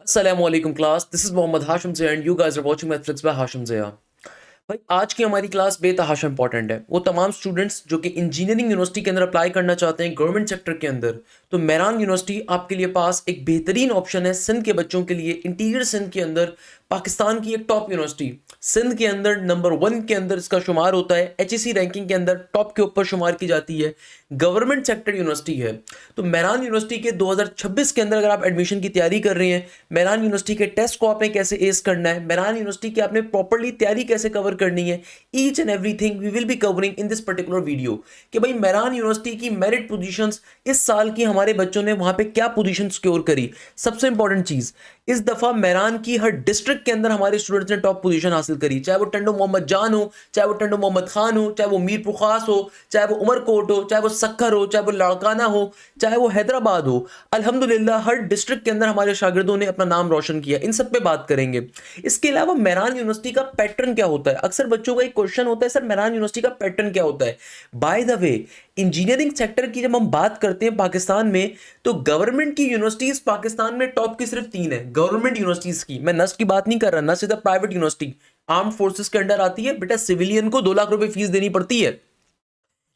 Assalamualaikum class. This is Mohammad Hashim Zia and you guys are watching Mathflix by Hashim Zia. भाई आज की हमारी class बेतहाशा important है। वो तमाम स्टूडेंट्स जो कि इंजीनियरिंग यूनिवर्सिटी के अंदर अप्लाई करना चाहते हैं गवर्नमेंट सेक्टर के अंदर, तो मेरान यूनिवर्सिटी आपके लिए पास एक बेहतरीन ऑप्शन है। सिंध के बच्चों के लिए इंटीरियर सिंध के अंदर पाकिस्तान की एक टॉप यूनिवर्सिटी, सिंध के अंदर नंबर 1 के अंदर इसका शुमार होता है। एचईसी रैंकिंग के अंदर टॉप के ऊपर शुमार की जाती है। गवर्नमेंट सेक्टर यूनिवर्सिटी है। तो मेरान यूनिवर्सिटी के 2026 के अंदर अगर आप एडमिशन की तैयारी कर रहे हैं, मेरान यूनिवर्सिटी के टेस्ट को आपने कैसे एस करना है, मेरान यूनिवर्सिटी की आपने प्रॉपर्ली तैयारी कैसे कवर करनी है, each and everything we will be covering in this particular video. कि भाई मेरान यूनिवर्सिटी की मेरिट पोजीशंस इस साल की हमारे बच्चों ने वहां पे क्या पोजीशन सिक्योर करी। सबसे इंपॉर्टेंट चीज, इस दफा मेरान की हर डिस्ट्रिक्ट के अंदर हमारे स्टूडेंट्स ने टॉप पोजीशन हासिल करी। चाहे वो टंडो मोहम्मद जान हो, चाहे वो टंडो मोहम्मद खान हो, चाहे वो मीरपुर खास हो, चाहे वो उमरकोट हो, चाहे वो सक्खर हो, चाहे वो लाड़काना हो, चाहे वो हैदराबाद हो। अल्हम्दुलिल्लाह हर डिस्ट्रिक्ट के अंदर हमारे शागिर्दों ने अपना नाम रोशन किया। इन सब पे बात करेंगे। इसके अलावा मेरान यूनिवर्सिटी का पैटर्न क्या होता है। अक्सर बच्चों का एक क्वेश्चन होता है, सर मेरान यूनिवर्सिटी का पैटर्न क्या होता है। Bye the way, engineering sector की जब हम बात करते हैं पाकिस्तान में, तो गवर्नमेंट की यूनिवर्सिटीज पाकिस्तान में टॉप की सिर्फ 3 है। गवर्नमेंट यूनिवर्सिटीज की मैं नस्ट की बात नहीं कर रहा, NUST is the private university, arm forces के अंडर आती है। बेटा सिविलियन को 2 लाख रुपए फीस देनी पड़ती है।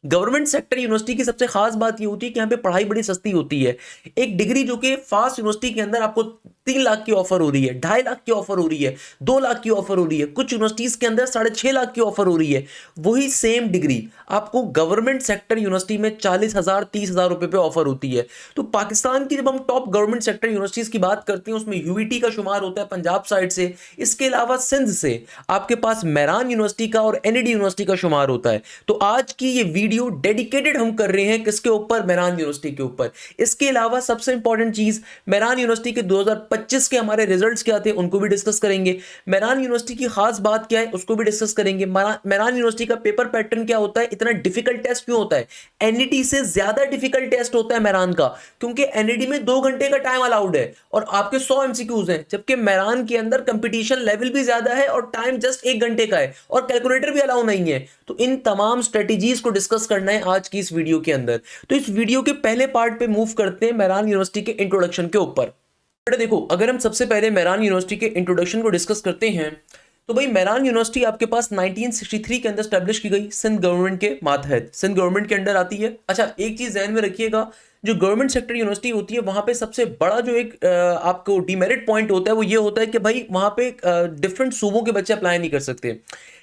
गवर्नमेंट सेक्टर यूनिवर्सिटी की सबसे खास बात ये होती है कि यहाँ पे पढ़ाई बड़ी सस्ती होती है। एक डिग्री जो कि फास्ट यूनिवर्सिटी के अंदर आपको 3 लाख की ऑफर हो रही है, 2.5 लाख की ऑफर हो रही है, 2 लाख की ऑफर हो रही है, कुछ यूनिवर्सिटीज के अंदर 6.5 लाख की ऑफर हो रही है। वही सेम डिग्री आपको गवर्नमेंट सेक्टर यूनिवर्सिटी में 40,000 30,000 रुपए पे ऑफर होती है। तो पाकिस्तान की जब हम टॉप गवर्नमेंट सेक्टर यूनिवर्सिटीज की बात करते हैं, उसमें यूवीटी का शुमार होता है पंजाब साइड से। इसके अलावा सिंध से आपके पास मेरान यूनिवर्सिटी का और एनईडी यूनिवर्सिटी का शुमार होता है। तो आज की ये वीडियो डेडिकेटेड हम कर रहे हैं किसके ऊपर, मेरान यूनिवर्सिटी के ऊपर। इसके अलावा सबसे इंपॉर्टेंट चीज, मेरान यूनिवर्सिटी के 2025 के हमारे रिजल्ट्स क्या थे उनको भी डिस्कस करेंगे। मेरान यूनिवर्सिटी की खास बात क्या है उसको भी डिस्कस करेंगे। मेरान यूनिवर्सिटी का पेपर पैटर्न क्या होता है, इतना डिफिकल्ट टेस्ट क्यों होता है। एनईटी से ज्यादा डिफिकल्ट टेस्ट होता है मेरान का, क्योंकि एनईटी में 2 घंटे का टाइम अलाउड है और आपके 100 एमसीक्यूज हैं, जबकि मेरान के अंदर कंपटीशन लेवल भी ज्यादा है और टाइम जस्ट 1 घंटे का है और कैलकुलेटर भी अलाउ नहीं है। तो इन तमाम स्ट्रेटेजीज को डिस्कस करना है आज की इस वीडियो के अंदर। तो इस वीडियो के पहले पार्ट पे मूव करते हैं मेरान यूनिवर्सिटी के इंट्रोडक्शन के ऊपर। देखो, अगर हम सबसे पहले मेरान यूनिवर्सिटी के इंट्रोडक्शन को डिस्कस करते हैं, तो भाई मेरान यूनिवर्सिटी आपके पास 1963 के अंदर स्टैब्लिश की गई, सिंध गवर्नमेंट के मातहत, सिंध गवर्नमेंट के अंडर आती है। अच्छा, एक चीज ध्यान में रखिएगा, जो गवर्नमेंट सेक्टर यूनिवर्सिटी होती है वहां पे सबसे बड़ा जो एक आपको डिमेरिट पॉइंट होता है वो ये होता है कि भाई वहां पे डिफरेंट सूबों के बच्चे अप्लाई नहीं कर सकते।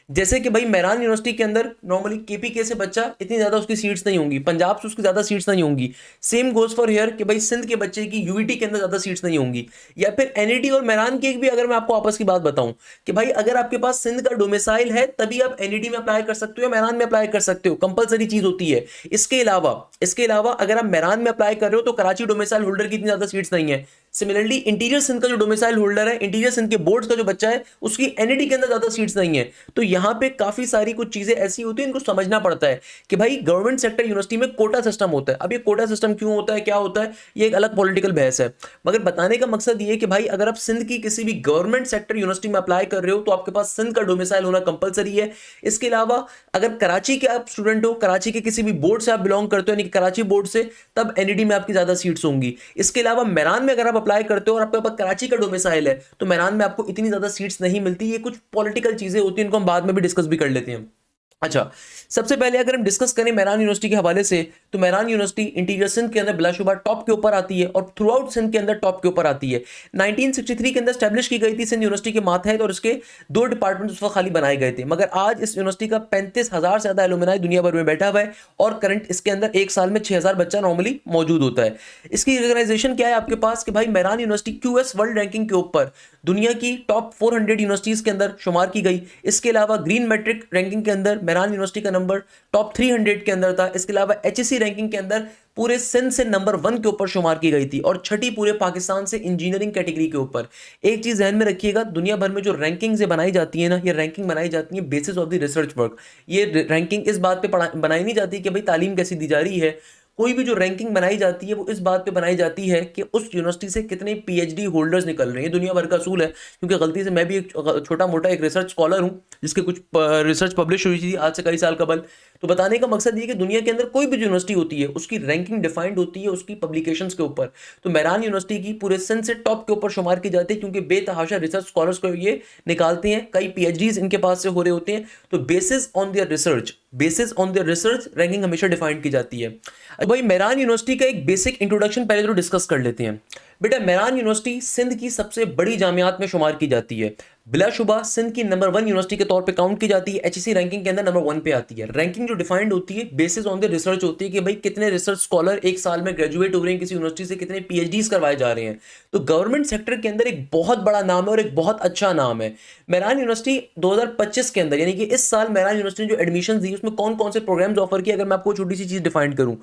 जैसे कि भाई मेरान यूनिवर्सिटी के अंदर नॉर्मली केपीके से बच्चा इतनी ज्यादा उसकी सीट्स नहीं होंगी, पंजाब से उसकी ज्यादा सीट्स नहीं होंगी। सेम गोज फॉर हियर कि भाई सिंध के बच्चे की यूवीटी के अंदर ज्यादा सीट्स नहीं होंगी। या फिर एनईटी और मेरान की भी अगर मैं आपको आपस की बात बताऊं कि भाई अगर आपके पास सिंध का डोमिसाइल है तभी आप एनईटी में अप्लाई कर सकते हो, मेरान में अप्लाई कर सकते हो, कंपलसरी चीज होती है। इसके अलावा अगर आप मेरान में अप्लाई कर रहे हो तो कराची डोमिसाइल होल्डर की इतनी ज्यादा सीट्स नहीं है। सिमिलरली इंटीरियर सिंध का जो डोमिसाइल होल्डर है, इंटीरियर सिंध के बोर्ड्स का जो बच्चा है, उसकी एनईटी के अंदर ज्यादा सीट्स नहीं है। तो यहां पे काफी सारी कुछ चीजें ऐसी होती है, इनको समझना पड़ता है कि भाई गवर्नमेंट सेक्टर यूनिवर्सिटी में कोटा सिस्टम होता है। अब ये कोटा सिस्टम क्यों होता है, क्या होता है, ये एक अलग पॉलिटिकल बहस है। मगर बताने का मकसद ये है कि भाई अगर आप सिंध की किसी भी गवर्नमेंट सेक्टर यूनिवर्सिटी में अप्लाई कर रहे हो तो आपके पास सिंध का डोमिसाइल होना कंपलसरी है। इसके अलावा अगर कराची के आप स्टूडेंट हो, कराची के किसी भी बोर्ड से आप बिलोंग करते हो, यानी कि कराची बोर्ड से, तब एनईडी में आपकी ज्यादा सीट्स होंगी। इसके अलावा मेरान में अगर आप अप्लाई करते हो और आपके पास कराची का डोमिसाइल है तो मेरान में आपको इतनी ज्यादा सीट्स नहीं मिलती। ये कुछ पॉलिटिकल चीजें होती हैं, इनको हम बाद में भी डिस्कस भी कर लेते हैं। अच्छा, सबसे पहले अगर हम डिस्कस करें मेरान यूनिवर्सिटी के हवाले से, तो मेरान यूनिवर्सिटी इंटीरियर सिंध के अंदर बिलाशुबा टॉप के ऊपर आती है और थ्रू आउट सिंध के अंदर टॉप के ऊपर आती है। 1963 के अंदर स्टैब्लिश की गई थी सिंध यूनिवर्सिटी के मातहत और इसके 2 डिपार्टमेंट उस वक्त खाली बनाए गए थे। मगर आज इस यूनिवर्सिटी का 35,000 से ज्यादा एलुमनाई दुनिया भर में बैठा हुआ है और करंट इसके अंदर एक साल में 6,000 बच्चा नॉर्मली मौजूद होता है। इसकी रिकॉग्नाइजेशन क्या है आपके पास कि भाई Mehran university QS world ranking के ऊपर दुनिया की टॉप 400 यूनिवर्सिटीज के अंदर शुमार की गई। इसके अलावा ग्रीन मैट्रिक रैंकिंग के अंदर मेरान यूनिवर्सिटी का नंबर टॉप 300 के अंदर था। इसके अलावा एचएससी रैंकिंग के अंदर पूरे सिंध से नंबर 1 के ऊपर शुमार की गई थी और छठी पूरे पाकिस्तान से इंजीनियरिंग कैटेगरी के ऊपर। एक चीज ध्यान में रखिएगा, दुनिया भर में जो रैंकिंग बनाई जाती है ना, ये रैंकिंग बनाई जाती है basis of the research work. ये रैंकिंग इस बात पे बनाई नहीं जाती कि भाई तालीम कैसी दी जा रही है, कोई भी जो रैंकिंग बनाई जाती है वो इस बात पे बनाई जाती है कि उस यूनिवर्सिटी से कितने पीएचडी होल्डर्स निकल रहे हैं। ये दुनिया भर का असूल है, क्योंकि गलती से मैं भी एक छोटा मोटा एक रिसर्च स्कॉलर हूँ जिसके कुछ रिसर्च पब्लिश हुई थी आज से कई साल कबल। तो बताने का मकसद ये कि दुनिया के अंदर कोई भी यूनिवर्सिटी होती है उसकी रैंकिंग डिफाइंड होती है उसकी पब्लिकेशंस के ऊपर। तो मेहरान यूनिवर्सिटी की पूरे सिंध से टॉप के ऊपर शुमार की जाती है, क्योंकि बेतहाशा रिसर्च स्कॉलर्स को ये निकालते हैं, कई पीएचडीज इनके पास से हो रहे होते हैं। तो basis on their research ranking हमेशा डिफाइंड की जाती है। अब भाई मेहरान यूनिवर्सिटी का एक बेसिक इंट्रोडक्शन पहले तो डिस्कस कर लेते हैं। बेटा मेहरान यूनिवर्सिटी सिंध की सबसे बड़ी जामियात में शुमार की जाती है, बिलाशुबा सिंध की नंबर 1 यूनिवर्सिटी के तौर पे काउंट की जाती है, एचईसी रैंकिंग के अंदर नंबर 1 पे आती है। रैंकिंग जो डिफाइंड होती है बेसिस ऑन द रिसर्च होती है कि भाई कितने रिसर्च स्कॉलर एक साल में ग्रेजुएट हो रहे हैं किसी यूनिवर्सिटी से, कितने पीएचडीज करवाए जा रहे हैं। तो गवर्नमेंट सेक्टर के अंदर एक बहुत बड़ा नाम है और एक बहुत अच्छा नाम है। मेहरान यूनिवर्सिटी 2025 के अंदर यानी कि इस साल मेहरान यूनिवर्सिटी ने जो एडमिशन दी उसमें कौन कौन से प्रोग्राम्स ऑफर किए, अगर मैं आपको छोटी सी चीज डिफाइन करूं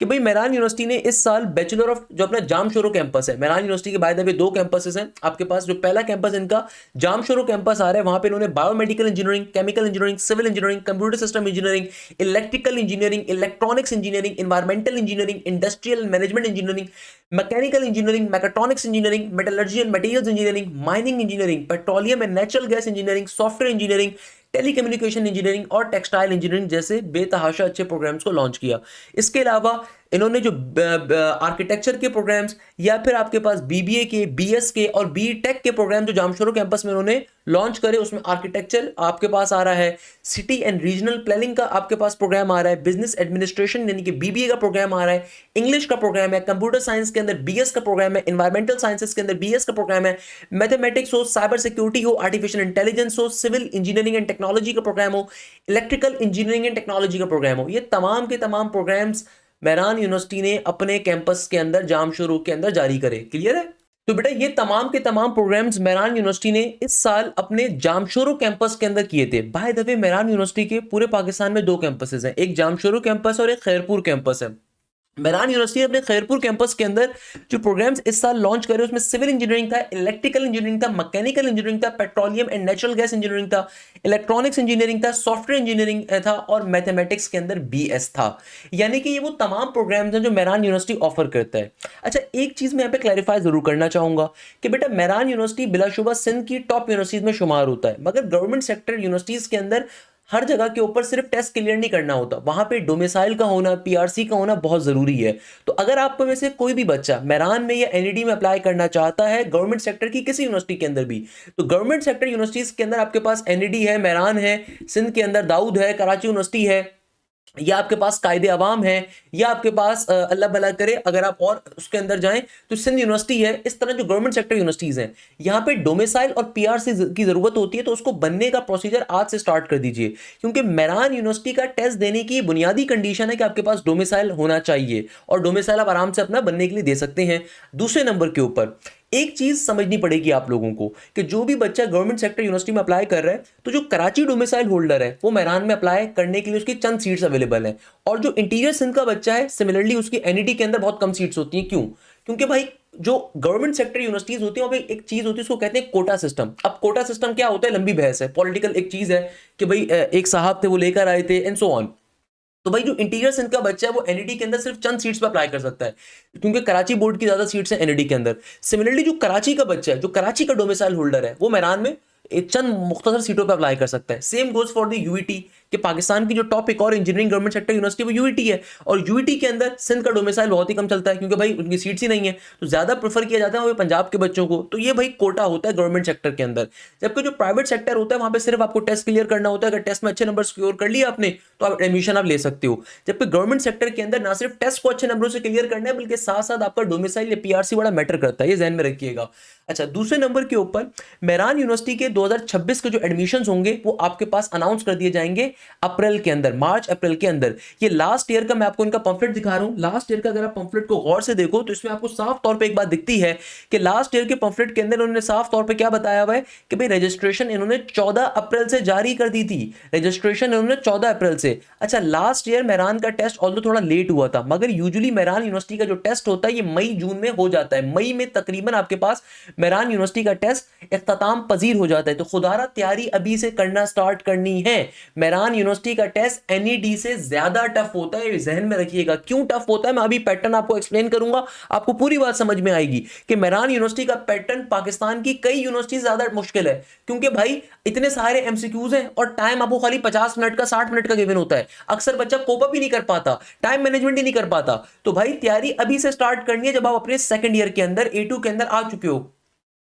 कि भाई मेहरान यूनिवर्सिटी ने इस साल बैचलर ऑफ जो अपना जामशोरो कैंपस है, मेहरान यूनिवर्सिटी के बाय द वे 2 कैंपसेस हैं आपके पास। जो पहला कैंपस इनका जामशोरो कैंपस आ रहा है, वहां पे इन्होंने biomedical engineering, chemical engineering, civil engineering, computer system engineering, electrical engineering, electronics engineering, environmental engineering, industrial management engineering, mechanical engineering, mechatronics engineering, metallurgy and materials engineering, mining engineering, petroleum and natural gas engineering, software engineering, telecommunication engineering और textile engineering जैसे बेतहाशा अच्छे programmes को launch किया। इसके अलावा इन्होंने जो आर्किटेक्चर के प्रोग्राम्स या फिर आपके पास बीबीए के, बीएस के और बी टेक के प्रोग्राम जो जामशोरो कैंपस में उन्होंने लॉन्च करे, उसमें आर्किटेक्चर आपके पास आ रहा है, सिटी एंड रीजनल प्लानिंग का आपके पास प्रोग्राम आ रहा है, बिजनेस एडमिनिस्ट्रेशन यानी कि बीबीए का प्रोग्राम आ रहा है, इंग्लिश का प्रोग्राम है, कंप्यूटर साइंस के अंदर बीएस का प्रोग्राम है, एनवायरमेंटल साइंसेस के अंदर बीएस का प्रोग्राम है, मैथमेटिक्स हो, साइबर सिक्योरिटी हो, आर्टिफिशियल इंटेलिजेंस हो, सिविल इंजीनियरिंग एंड टेक्नोलॉजी का प्रोग्राम हो, इलेक्ट्रिकल इंजीनियरिंग एंड टेक्नोलॉजी का प्रोग्राम हो। ये तमाम के तमाम प्रोग्राम्स मेहरान यूनिवर्सिटी ने अपने कैंपस के अंदर जामशोरो के अंदर जारी करे। क्लियर है? तो बेटा ये तमाम के तमाम प्रोग्राम्स मेहरान यूनिवर्सिटी ने इस साल अपने जामशोरो कैंपस के अंदर किए थे। Bye the way Mehran university के पूरे पाकिस्तान में 2 कैंपसेस हैं, एक जामशोरो कैंपस और एक खैरपुर कैंपस है। मेहरान यूनिवर्सिटी ने अपने खैरपुर कैंपस के अंदर जो प्रोग्राम्स इस साल लॉन्च करे उसमें सिविल इंजीनियरिंग था, इलेक्ट्रिकल इंजीनियरिंग था, मैकेनिकल इंजीनियरिंग था, petroleum and natural gas engineering था, इलेक्ट्रॉनिक्स इंजीनियरिंग था, सॉफ्टवेयर इंजीनियरिंग था और मैथमेटिक्स के अंदर बीएस था। यानी कि ये वो तमाम प्रोग्राम्स हैं जो मेहरान यूनिवर्सिटी ऑफर करता है। अच्छा एक चीज मैं यहाँ पे क्लैरिफाई जरूर करना चाहूंगा कि बेटा मेहरान यूनिवर्सिटी बिलाशुबा सिंध की टॉप यूनिवर्सिटीज में शुमार होता है, मगर गवर्नमेंट सेक्टर यूनिवर्सिटीज के अंदर हर जगह के ऊपर सिर्फ टेस्ट क्लियर नहीं करना होता, वहां पे डोमिसाइल का होना, पीआरसी का होना बहुत जरूरी है। तो अगर आप में से कोई भी बच्चा मेहरान में या एनईडी में अप्लाई करना चाहता है गवर्नमेंट सेक्टर की किसी यूनिवर्सिटी के अंदर भी, तो गवर्नमेंट सेक्टर यूनिवर्सिटीज के अंदर आपके पास एनईडी है, मेहरान है, सिंध के अंदर दाऊद है, कराची यूनिवर्सिटी है, या आपके पास कायदे अवाम है, या आपके पास अल्लाह भला करे अगर आप और उसके अंदर जाएं तो सिंध यूनिवर्सिटी है। इस तरह जो गवर्नमेंट सेक्टर यूनिवर्सिटीज हैं यहाँ पे डोमिसाइल और पीआरसी की जरूरत होती है, तो उसको बनने का प्रोसीजर आज से स्टार्ट कर दीजिए, क्योंकि मेहरान यूनिवर्सिटी का टेस्ट देने की बुनियादी कंडीशन है कि आपके पास डोमिसाइल होना चाहिए, और डोमिसाइल आप आराम से अपना बनने के लिए दे सकते हैं। दूसरे नंबर के ऊपर एक चीज समझनी पड़ेगी आप लोगों को कि जो भी बच्चा गवर्नमेंट सेक्टर यूनिवर्सिटी में अप्लाई कर रहा है, तो जो कराची डोमिसाइल होल्डर है वो मेहरान में अप्लाई करने के लिए उसकी चंद सीट्स अवेलेबल हैं, और जो इंटीरियर सिंध का बच्चा है सिमिलरली उसकी एनईटी के अंदर बहुत कम सीट्स होती हैं। क्यों? क्योंकि भाई जो गवर्नमेंट सेक्टर यूनिवर्सिटीज होती है वहां पे एक चीज होती है उसको कहते हैं कोटा सिस्टम। अब कोटा सिस्टम क्या होता है लंबी बहस है, पॉलिटिकल एक चीज है कि भाई एक साहब थे वो लेकर आए थे एंड सो ऑन। तो भाई जो इंटीरियर सिंध का बच्चा है वो एनईडी के अंदर सिर्फ चंद सीट्स पे अप्लाई कर सकता है, क्योंकि कराची बोर्ड की ज्यादा सीट्स हैं एनईडी के अंदर। सिमिलरली जो कराची का बच्चा है, जो कराची का डोमिसाइल होल्डर है, वो मेहरान में चंद मुख्तसर सीटों पे अप्लाई कर सकता है। Same goes for the UET कि पाकिस्तान की जो टॉप एक और इंजीनियरिंग गवर्नमेंट सेक्टर यूनिवर्सिटी वो यूईटी है, और यूईटी के अंदर सिंध का डोमिसाइल बहुत ही कम चलता है क्योंकि भाई उनकी सीट्स ही नहीं है, तो ज्यादा प्रेफर किया जाता है वो पंजाब के बच्चों को। तो ये भाई कोटा होता है गवर्नमेंट सेक्टर के अंदर। जबकि जो प्राइवेट सेक्टर होता है वहां पर सिर्फ आपको टेस्ट क्लियर करना होता है, अगर टेस्ट में अच्छे नंबर स्कोर कर लिया आपने तो आप एडमिशन आप ले सकते हो। जबकि गवर्नमेंट सेक्टर के अंदर ना सिर्फ टेस्ट को अच्छे नंबरों से क्लियर करना है बल्कि साथ साथ आपका डोमिसाइल या पीआरसी बड़ा मैटर करता है, ये ध्यान में रखिएगा। अच्छा दूसरे नंबर के ऊपर मेहरान यूनिवर्सिटी के 2026 के जो एडमिशंस होंगे वो आपके पास अनाउंस कर दिए जाएंगे अप्रैल के अंदर, मार्च अप्रैल के अंदर। ये लास्ट ईयर का मैं आपको इनका पंफलेट दिखा रहा हूं। लास्ट ईयर का अगर आप पंफलेट को गौर से देखो तो इसमें आपको साफ तौर पे एक बात दिखती है कि लास्ट ईयर के पंफलेट के अंदर उन्होंने साफ तौर पे क्या बताया हुआ है कि भाई रजिस्ट्रेशन इन्होंने 14 अप्रैल से जारी कर दी थी, रजिस्ट्रेशन इन्होंने 14 अप्रैल से। अच्छा लास्ट ईयर मेहरान का टेस्ट ऑल्दो थोड़ा लेट हुआ था, मगर यूजुअली मेहरान यूनिवर्सिटी का जो टेस्ट होता है ये मई जून में हो जाता है। मई में तकरीबन आपके पास मेहरान यूनिवर्सिटी का टेस्ट इख्तिताम पजीर हो जाता है। तो खुदारा तैयारी अभी से करना स्टार्ट करनी है। मेहरान मेरान यूनिवर्सिटी का टेस्ट एनईडी से ज्यादा टफ होता है, जहन में रखिएगा। क्यों टफ होता है मैं अभी पैटर्न आपको एक्सप्लेन करूंगा, आपको पूरी बात समझ में आएगी कि मेरान यूनिवर्सिटी का पैटर्न पाकिस्तान की कई यूनिवर्सिटी ज्यादा मुश्किल है, क्योंकि भाई इतने सारे एमसीक्यूज हैं और टाइम आपको खाली 50 मिनट का 60 मिनट का गिवन होता है। अक्सर बच्चा कोप अप ही नहीं कर पाता, टाइम मैनेजमेंट ही नहीं कर पाता। तो भाई तैयारी अभी से स्टार्ट करनी है, जब आप अपने सेकंड ईयर के अंदर A2 के अंदर आ चुके हो।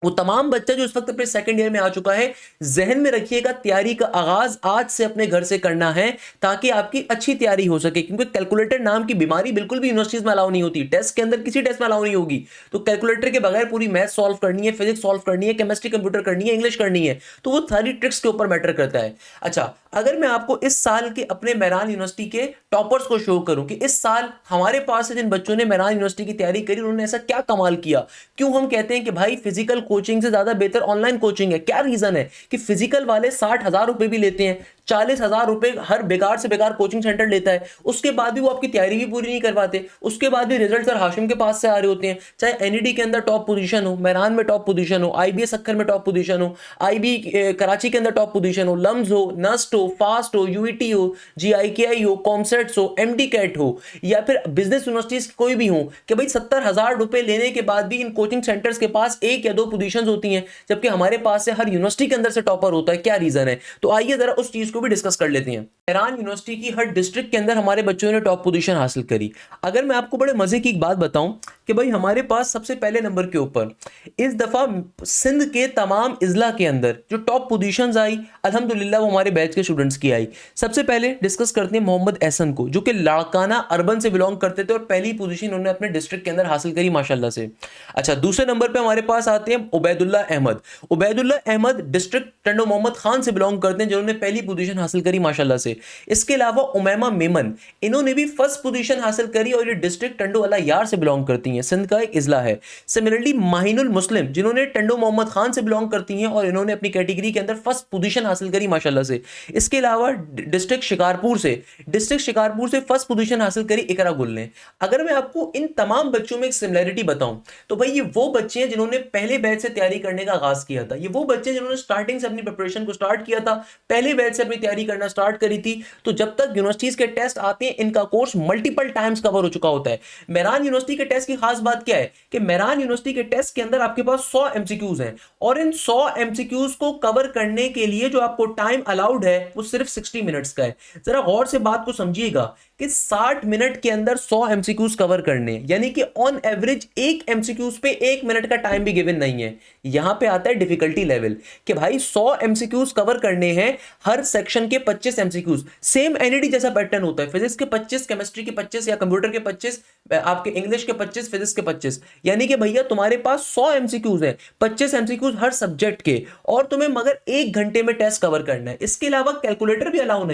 वो तमाम बच्चा जो इस वक्त अपने सेकंड ईयर में आ चुका है, जहन में रखिएगा तैयारी का आगाज आज से अपने घर से करना है, ताकि आपकी अच्छी तैयारी हो सके। क्योंकि कैलकुलेटर नाम की बीमारी बिल्कुल भी यूनिवर्सिटीज में अलाउ नहीं होती, टेस्ट के अंदर किसी टेस्ट में अलाउ नहीं होगी। तो कैलकुलेटर के बगैर पूरी मैथ सॉल्व करनी है, फिजिक्स सॉल्व करनी है, केमिस्ट्री कंप्यूटर करनी है, इंग्लिश करनी है, तो वो सारी ट्रिक्स के ऊपर मैटर करता है। अच्छा, अगर मैं आपको इस साल के अपने मेरान यूनिवर्सिटी के टॉपर्स को शो करूं कि इस साल हमारे पास से जिन बच्चों ने मेरान यूनिवर्सिटी की तैयारी करी उन्होंने ऐसा क्या कमाल किया, क्यों हम कहते हैं कि भाई फिजिकल कोचिंग से ज्यादा बेहतर ऑनलाइन कोचिंग है। क्या रीजन है कि फिजिकल वाले 60,000 रुपए भी लेते हैं, 40,000 रुपए हर बेकार से बेकार कोचिंग सेंटर लेता है, उसके बाद भी वो आपकी तैयारी भी पूरी नहीं कर पाते, उसके बाद भी रिजल्ट सर हाशिम के पास से आ रहे होते हैं। चाहे एनईडी के अंदर टॉप पोजीशन हो, मेरान में टॉप पोजीशन हो, आईबीएस अक्खर में टॉप पोजीशन हो, आईबी कराची के अंदर टॉप पोजीशन हो, लम्स हो, नस्ट हो, फास्ट हो, यूईटी हो, जीआईकेआई हो, कॉमसेट्स हो, एमडी कैट हो, या फिर बिजनेस यूनिवर्सिटीज कोई भी हो, कि भाई 70,000 रुपए लेने के बाद भी इन कोचिंग सेंटर्स के पास 1 या 2 पोजीशंस होती हैं, जबकि हमारे पास से हर यूनिवर्सिटी के अंदर से टॉपर होता है। क्या रीजन है? तो आइए जरा उस चीज को भी डिस्कस कर लेते हैं। मेरान यूनिवर्सिटी की हर डिस्ट्रिक्ट के अंदर हमारे बच्चों ने टॉप पोजीशन हासिल करी। अगर मैं आपको बड़े मजे की एक बात बताऊं कि भाई हमारे पास सबसे पहले नंबर के ऊपर इस दफा सिंध के तमाम इजला के अंदर जो टॉप पोजीशंस आई, अल्हम्दुलिल्लाह वो हमारे बैच के स्टूडेंट्स की आई। सबसे पहले डिस्कस करते हैं मोहम्मद एहसन को, जो कि लाड़काना अर्बन से बिलोंग करते थे और पहली पोजीशन उन्होंने अपने डिस्ट्रिक्ट के अंदर हासिल करी माशाल्लाह से। अच्छा, दूसरे नंबर पे हमारे पास आते हैं उबैदुल्ला अहमद। उबैदुल्ला अहमद डिस्ट्रिक्ट टंडो मोहम्मद खान से बिलोंग करते हैं, जिन्होंने पहली पोजीशन हासिल करी माशाल्लाह से। इसके अलावा उमैमा मेमन, इन्होंने भी फर्स्ट पोजीशन हासिल करी और ये डिस्ट्रिक्ट टंडो अला यार से बिलोंग करती हैं, सिंध का एक इजला है। सिमिलरली माहिनुल मुस्लिम, जिन्होंने टंडो मोहम्मद खान से बिलोंग करती हैं और इन्होंने अपनी कैटेगरी के अंदर फर्स्ट पोजीशन हासिल करी माशाल्लाह से। इसके अलावा डिस्ट्रिक्ट शिकारपुर से फर्स्ट पोजीशन हासिल करी इकरा गुल ने। अगर मैं आपको इन तमाम बच्चों में एक सिमिलरिटी बताऊं तो भाई ये वो बच्चे हैं जिन्होंने पहले बैच से तैयारी करने का आगाज किया था, ये वो बच्चे हैं जिन्होंने स्टार्टिंग से अपनी प्रिपरेशन को स्टार्ट किया था, पहले बैच से अपनी तैयारी करना स्टार्ट करी थी। तो जब तक यूनिवर्सिटीज के टेस्ट आते हैं इनका कोर्स मल्टीपल टाइम्स कवर हो चुका होता है। मेरान यूनिवर्सिटी के टेस्ट की खास बात क्या है कि मेरान यूनिवर्सिटी के टेस्ट के अंदर आपके पास 100 एमसीक्यूज हैं और इन 100 एमसीक्यूज को कवर करने के लिए जो आपको टाइम अलाउड है वो सिर्फ 60 मिनट्स का है। जरा गौर से बात को समझिएगा कि 60 मिनट के अंदर 100 एमसीक्यूज कवर करने, यानी कि ऑन एवरेज एक एमसीक्यूज पे 1 मिनट का टाइम भी गिवन नहीं है। यहां पे आता है डिफिकल्टी लेवल कि भाई 100 एमसीक्यूज कवर करने हैं, हर सेक्शन के 25 एमसीक्यूज, सेम एनईडी जैसा पैटर्न होता है, फिजिक्स के 25, केमिस्ट्री के 25 या कंप्यूटर के 25, आपके इंग्लिश के 25, फिजिक्स के 25, यानी कि भैया तुम्हारे पास 100 एमसीक्यूज हैं, 25 एमसीक्यूज हर सब्जेक्ट के, और तुम्हें मगर 1 घंटे में टेस्ट कवर करना है। इसके अलावा कैलकुलेटर भी अलाउ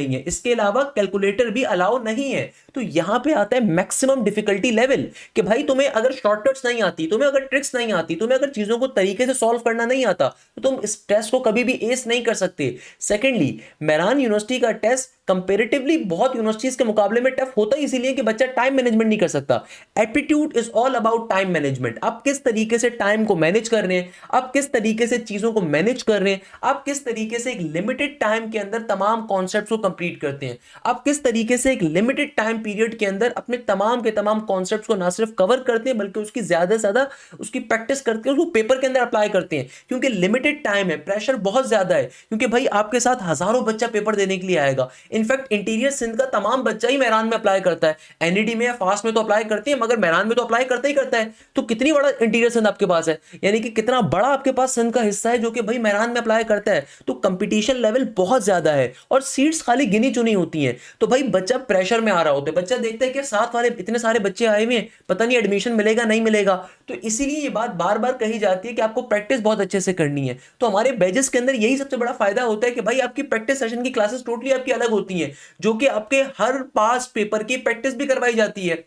नहीं है, तो यहां पे आता है मैक्सिमम डिफिकल्टी लेवल कि भाई तुम्हें अगर शॉर्टकट्स नहीं आती, तुम्हें अगर ट्रिक्स नहीं आती, तुम्हें अगर चीजों को तरीके से सॉल्व करना नहीं आता, तो तुम इस टेस्ट को कभी भी एस नहीं कर सकते। सेकेंडली, मेरान यूनिवर्सिटी का टेस्ट कंपैरेटिवली बहुत यूनिवर्सिटीज के मुकाबले में टफ होता है, इसीलिए कि बच्चा टाइम मैनेजमेंट नहीं कर सकता। Aptitude is all about time management. आप किस तरीके से टाइम को मैनेज कर रहे हैं, आप किस तरीके से चीजों को मैनेज कर रहे हैं, आप किस तरीके से एक लिमिटेड टाइम के अंदर तमाम कॉन्सेप्ट्स को कंप्लीट करते हैं, आप किस तरीके से एक लिमिटेड टाइम पीरियड के अंदर अपने तमाम के तमाम कॉन्सेप्ट्स को ना सिर्फ कवर करते हैं बल्कि उसकी ज्यादा से ज्यादा उसकी प्रैक्टिस करते हैं, उसको पेपर के अंदर अप्लाई करते हैं। क्योंकि लिमिटेड टाइम है, प्रेशर बहुत ज्यादा है, क्योंकि भाई आपके साथ हजारों बच्चा पेपर देने के लिए आएगा। इनफैक्ट इंटीरियर सिंध का तमाम बच्चा ही मेरान में अप्लाई करता है, एनईडी में या फास्ट में तो अप्लाई करते हैं, मगर मेरान में तो अप्लाई करता ही करता है। तो कितनी बड़ा इंटीरियर सिंध आपके पास है, यानी कि कितना बड़ा आपके पास सिंध का हिस्सा है जो कि भाई मेरान में अप्लाई करता है। तो कंपटीशन लेवल बहुत ज्यादा है और सीट्स खाली गिनी चुनी होती हैं। तो भाई बच्चा प्रेशर में आ रहा होता है, बच्चा देखता है कि साथ वाले इतने सारे बच्चे आए हुए हैं, पता नहीं एडमिशन मिलेगा नहीं मिलेगा। तो इसीलिए ये बात बार बार कही जाती है कि आपको प्रैक्टिस बहुत अच्छे से करनी है। तो हमारे बैचेस के अंदर यही सबसे बड़ा फायदा होता है कि भाई आपकी प्रैक्टिस सेशन की क्लासेस टोटली आपकी अलग होती हैं, जो कि आपके हर पास पेपर की प्रैक्टिस भी करवाई जाती है।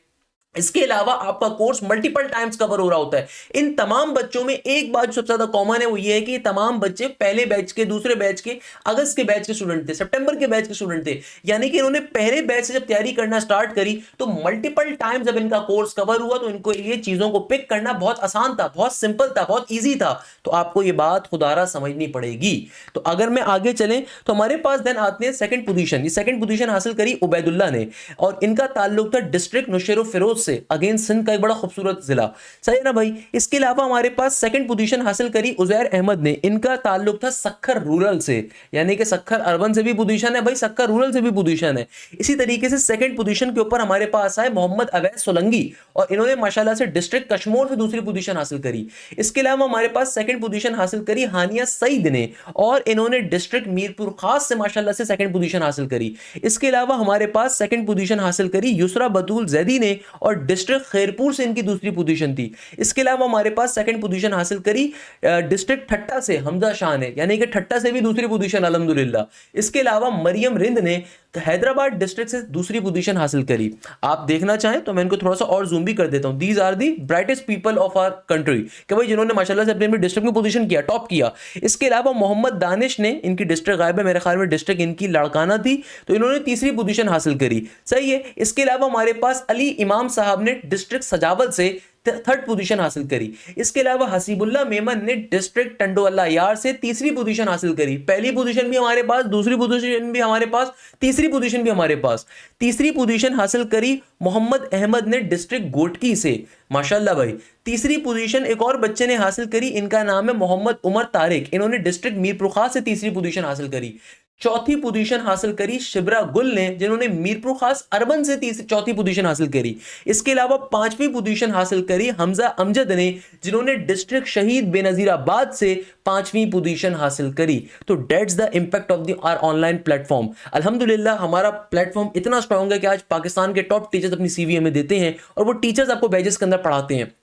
इसके अलावा आपका कोर्स मल्टीपल टाइम्स कवर हो रहा होता है। इन तमाम बच्चों में एक बात जो सबसे ज्यादा कॉमन है वो ये है कि ये तमाम बच्चे पहले बैच के, दूसरे बैच के, अगस्त के बैच के स्टूडेंट थे, सितंबर के बैच के स्टूडेंट थे। यानी कि इन्होंने पहले बैच से जब तैयारी करना स्टार्ट करी तो मल्टीपल टाइम जब इनका कोर्स कवर हुआ तो इनको ये चीजों को पिक करना बहुत आसान था, बहुत सिंपल था, बहुत ईजी था। तो आपको ये बात खुदारा समझनी पड़ेगी। तो अगर मैं आगे चलें तो हमारे पास देन आते हैं सेकंड पोजीशन। ये सेकंड पोजीशन हासिल करी उबैदुल्ला ने और इनका ताल्लुक था डिस्ट्रिक्ट नौशेरो फिरोज से, अगेन सिंध का एक बड़ा खूबसूरत जिला। सही है ना भाई। इसके अलावा हमारे पास सेकंड पोजीशन हासिल करी उजैर अहमद ने, इनका ताल्लुक था सक्खर रूरल से, यानी कि सक्खर अर्बन से भी पोजीशन है भाई, सक्खर रूरल से भी पोजीशन है। इसी तरीके से सेकंड पोजीशन के ऊपर हमारे पास आए मोहम्मद अवैस सोलंकी और इन्होंने माशाल्लाह से डिस्ट्रिक्ट कश्मीर से दूसरी पोजीशन हासिल करी। इसके अलावा हमारे पास सेकंड पोजीशन हासिल करी हानिया सईद ने और इन्होंने डिस्ट्रिक्ट मीरपुर खास से माशाल्लाह से सेकंड पोजीशन हासिल करी। इसके अलावा हमारे पास सेकंड पोजीशन हासिल करी युसरा बतूल जैदी ने और डिस्ट्रिक्ट खैरपुर से इनकी दूसरी पोजीशन थी। इसके अलावा हमारे पास सेकंड पोजीशन हासिल करी डिस्ट्रिक्ट ठट्टा से हमजा शाह ने, यानी कि ठट्टा से भी दूसरी पोजीशन अल्हम्दुलिल्लाह। इसके अलावा मरियम रिंद ने हैदराबाद डिस्ट्रिक्ट से दूसरी पोजीशन हासिल करी। आप देखना चाहें तो मैं इनको थोड़ा सा और जूम भी कर देता हूं। These are the brightest people of our country, कि भाई जिन्होंने माशाल्लाह से अपने डिस्ट्रिक्ट में पोजीशन किया, टॉप किया। इसके अलावा मोहम्मद दानिश ने, इनकी डिस्ट्रिक्ट गायब है मेरे ख्याल में, डिस्ट्रिक्ट इनकी लाड़काना थी, तो इन्होंने तीसरी पोजीशन हासिल करी। सही है। इसके अलावा हमारे पास अली इमाम साहब ने डिस्ट्रिक्ट सजावल से थर्ड पोजीशन हासिल करी। इसके अलावा हसीबुल्ला मेमन ने डिस्ट्रिक्ट टंडोअल्ला यार से तीसरी पोजीशन हासिल करी। पहली पोजीशन भी हमारे पास, दूसरी पोजीशन भी हमारे पास, तीसरी पोजीशन भी हमारे पास। तीसरी पोजीशन हासिल करी मोहम्मद अहमद ने डिस्ट्रिक्ट गोटकी से, माशाल्लाह भाई। तीसरी पोजीशन एक और बच्चे ने हासिल करी, इनका नाम है मोहम्मद उमर तारिक, इन्होंने डिस्ट्रिक्ट मीरपुर खास से तीसरी पोजीशन हासिल करी। चौथी पोजीशन हासिल करी शिबरा गुल ने, जिन्होंने मीरपुर खास अर्बन से चौथी पोजीशन हासिल करी। इसके अलावा पांचवी पोजीशन हासिल करी हमजा अमजद ने, जिन्होंने डिस्ट्रिक्ट शहीद बेनजीराबाद से पांचवी पोजीशन हासिल करी। तो that's the impact of the our online platform. अल्हम्दुलिल्लाह हमारा प्लेटफॉर्म इतना स्ट्रांग है कि आज पाकिस्तान के टॉप टीचर्स अपनी सीवी में देते हैं और वो टीचर्स आपको बैचेस के अंदर पढ़ाते हैं।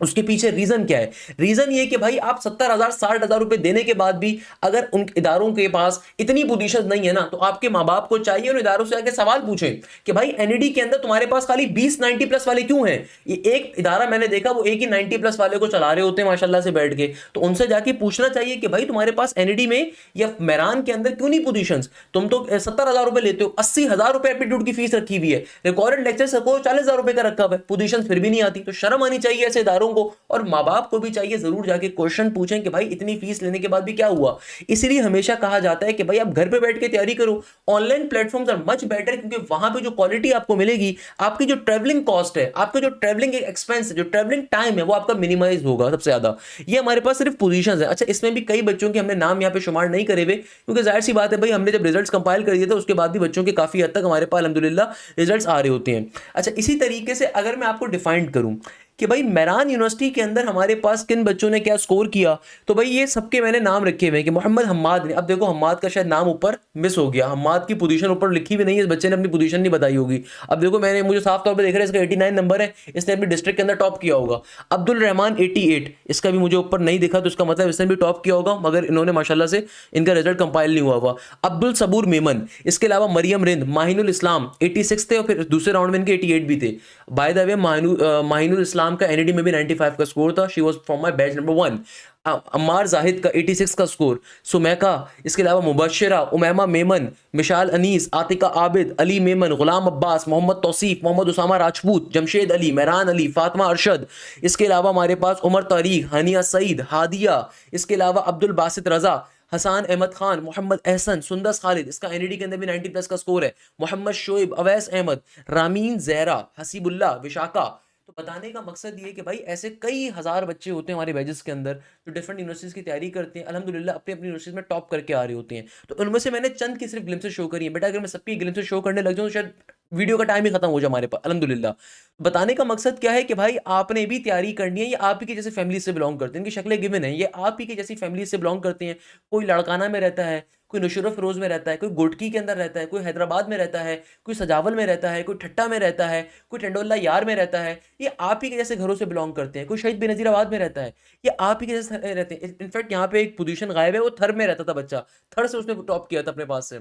उसके पीछे रीजन क्या है? रीजन ये कि भाई आप 70,000 60,000 रुपए देने के बाद भी अगर उन इदारों के पास इतनी पोजीशन नहीं है ना, तो आपके माँ बाप को चाहिए उन इदारों से आके सवाल पूछें कि भाई एनईडी के अंदर तुम्हारे पास खाली 20 90 प्लस वाले क्यों हैं? ये एक इदारा मैंने देखा, वो एक ही 90 प्लस वाले को चला रहे होते हैं माशाल्लाह से बैठ के। तो उनसे जाके पूछना चाहिए कि भाई तुम्हारे पास एनईडी में या मेरान के अंदर क्यों नहीं पोजीशन? तुम तो 70,000 रुपए लेते हो, 80,000 रुपए एप्टीट्यूड की फीस रखी हुई है, रिकॉर्डेड लेक्चर सबको 40,000 रुपए का रखा हुआ है, पोजीशन फिर भी नहीं आती। तो शर्म आनी चाहिए ऐसे इदारों को, और माँ बाप को भी चाहिए जरूर जाके क्वेश्चन पूछें कि भाई इतनी फीस लेने के बाद भी क्या हुआ। इसीलिए हमेशा कहा जाता है कि भाई आप घर पे बैठ के तैयारी करो। Online platforms are much better, क्योंकि वहां पे जो क्वालिटी आपको मिलेगी, आपकी जो ट्रेवलिंग कॉस्ट है, आपका जो ट्रेवलिंग एक्सपेंस है, जो ट्रेवलिंग टाइम है, वो आपका मिनिमाइज होगा सबसे ज्यादा। ये हमारे पास सिर्फ पोजीशंस है। अच्छा, इसमें भी कई बच्चों के हमने नाम यहाँ पे शुमार नहीं करे हुए, क्योंकि जाहिर सी बात है भाई, हमने जब रिजल्ट्स कंपाइल कर दिए थे उसके बाद भी बच्चों के काफी हद तक हमारे पास अल्हम्दुलिल्लाह रिजल्ट्स आ रहे होते हैं। अच्छा, इसी तरीके से अगर मैं आपको डिफाइंड करूं कि भाई मेरान यूनिवर्सिटी के अंदर हमारे पास किन बच्चों ने क्या स्कोर किया, तो भाई ये सबके मैंने नाम रखे हुए हैं कि मोहम्मद हम्माद ने, अब देखो हम्माद का शायद नाम ऊपर मिस हो गया, हम्माद की पोजीशन ऊपर लिखी हुई नहीं है, इस बच्चे ने अपनी पोजीशन नहीं बताई होगी। अब देखो मैंने, मुझे साफ तौर पे देख रहा है इसका 89 नंबर है, इसने अपनी डिस्ट्रिक्ट के अंदर टॉप किया होगा। अब्दुल रहमान 88, इसका भी मुझे ऊपर नहीं दिखा, तो इसका मतलब इसने भी टॉप किया होगा, मगर इन्होंने माशाल्लाह से इनका रिजल्ट कंपाइल नहीं हुआ। अब्दुल सबूर मेमन, इसके अलावा मरियम रिंद, माहिनुल इस्लाम 86 थे और फिर दूसरे राउंड में इनके 88 भी थे। बाय द वे माहिनुल इस्लाम का एनईडी में भी 95 का स्कोर था, she was from my batch number 1। Ammar Zahid का 86 का स्कोर, सुमैका, इसके अलावा मुबशरा, उमैमा मेमन, मिशाल अनीस, आतिका आबिद, अली मेमन, गुलाम अब्बास, मोहम्मद तौसीफ, मोहम्मद उसामा राजपूत, जमशेद अली, मेहरान अली, फातिमा अरशद। इसके अलावा हमारे पास उमर तारीक, हानिया सईद, हादिया, इसके अलावा अब्दुल बासित रजा, हसान अहमद खान, मोहम्मद एहसन, सुंदस खालिद, इसका एनईडी के अंदर भी 90 प्लस का स्कोर है, मोहम्मद शोएब, अवैस अहमद, रामीन जहरा, हसीबुल्ला, विशाखा। तो बताने का मकसद ये कि भाई ऐसे कई हजार बच्चे होते हैं हमारे बैचेस के अंदर जो डिफरेंट यूनिवर्सिटीज की तैयारी करते हैं, अल्हम्दुलिल्लाह अपनी अपनी यूनिवर्सिटीज में टॉप करके आ रहे होते हैं। तो उनमें से मैंने चंद की सिर्फ ग्लिम्सेस शो करी है। बेटा अगर मैं सबकी ग्लिम्सेस शो करने लग जाऊँ तो शायद वीडियो का टाइम ही खत्म हो जाए हमारे पास। अल्हम्दुलिल्लाह बताने का मकसद क्या है कि भाई आपने भी तैयारी करनी है, ये आप ही की जैसे फैमिली से बिलोंग करते हैं, इनकी शक्लें गिवन है, ये आप ही की जैसी फैमिली से बिलोंग करते हैं। कोई लड़काना में रहता है, कोई नौशेरा फिरोज में रहता है, कोई गोटकी के अंदर रहता है, कोई हैदराबाद में रहता है, कोई सजावल में रहता है, कोई ठट्टा में रहता है, कोई टंडोला यार में रहता है। ये आप ही के जैसे घरों से बिलोंग करते हैं। कोई शहीद बेनजीराबाद में रहता है, ये आप ही के जैसे रहते हैं। इनफैक्ट यहाँ पे एक पोजीशन गायब है, वो थर्ड में रहता था बच्चा, थर्ड से उसने टॉप किया था अपने पास से।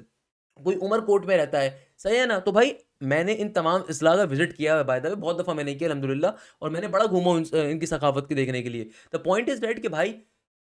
कोई उमरकोट में रहता है, सही है ना? तो भाई मैंने इन तमाम अज़ला का विज़िट किया है बाय द वे, बहुत दफ़ा मैंने किया अल्हम्दुलिल्लाह, और मैंने बड़ा घूमा हूँ इनकी सक़ाफ़त को देखने के लिए। द पॉइंट इज़ दैट कि भाई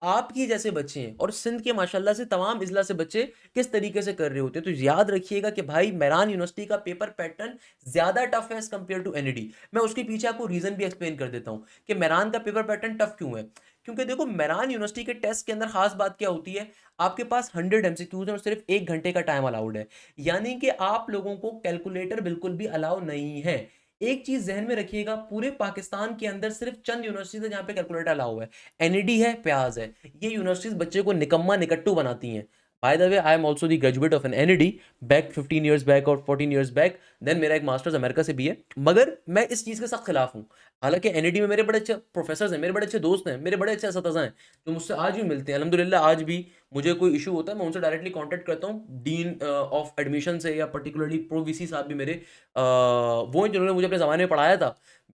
आपके जैसे बच्चे हैं और सिंध के माशाअल्लाह से तमाम अज़ला से बच्चे किस तरीके से कर रहे होते हैं। तो याद रखिएगा कि भाई मेरान यूनिवर्सिटी का पेपर पैटर्न ज़्यादा टफ़ है एज़ कम्पेयर टू एनईडी। मैं उसके पीछे आपको रीज़न भी एक्सप्लेन कर देता हूँ कि मेरान का पेपर पैटर्न टफ़ क्यों है। क्योंकि देखो मेरान यूनिवर्सिटी के टेस्ट के अंदर ख़ास बात क्या होती है, आपके पास 100 एमसीक्यूज़ हैं और सिर्फ़ 1 घंटे का टाइम अलाउड है। यानी कि आप लोगों को कैलकुलेटर बिल्कुल भी अलाउ नहीं है। एक चीज़ ज़हन में रखिएगा, पूरे पाकिस्तान के अंदर सिर्फ़ चंद यूनिवर्सिटीज़ है जहाँ पे कैलकुलेटर अलाउ है। एनईडी है, प्याज़ है। ये यूनिवर्सिटीज़ बच्चे को निकम्मा, निकट्टू बनाती हैं। By the way I am also the graduate of an NED back 15 years back और 14 इयर्स बैक। देन मेरा एक मास्टर्स अमेरिका से भी है। मगर मैं इस चीज़ के सख्त खिलाफ हूँ। हालाँकि एनईडी में मेरे बड़े अच्छे प्रोफ़ेसर्स हैं, मेरे बड़े अच्छे दोस्त हैं, मेरे बड़े अच्छे असातिज़ा हैं, जो मुझसे आज भी मिलते हैं। अल्हम्दुलिल्लाह आज भी मुझे कोई इश्यू होता है, मैं उनसे डायरेक्टली कॉन्टैक्ट करता हूँ। डीन ऑफ एडमिशन से या पर्टिकुलरली प्रो वीसी साहब भी मेरे वो हैं जिन्होंने मुझे अपने ज़माने में पढ़ाया था।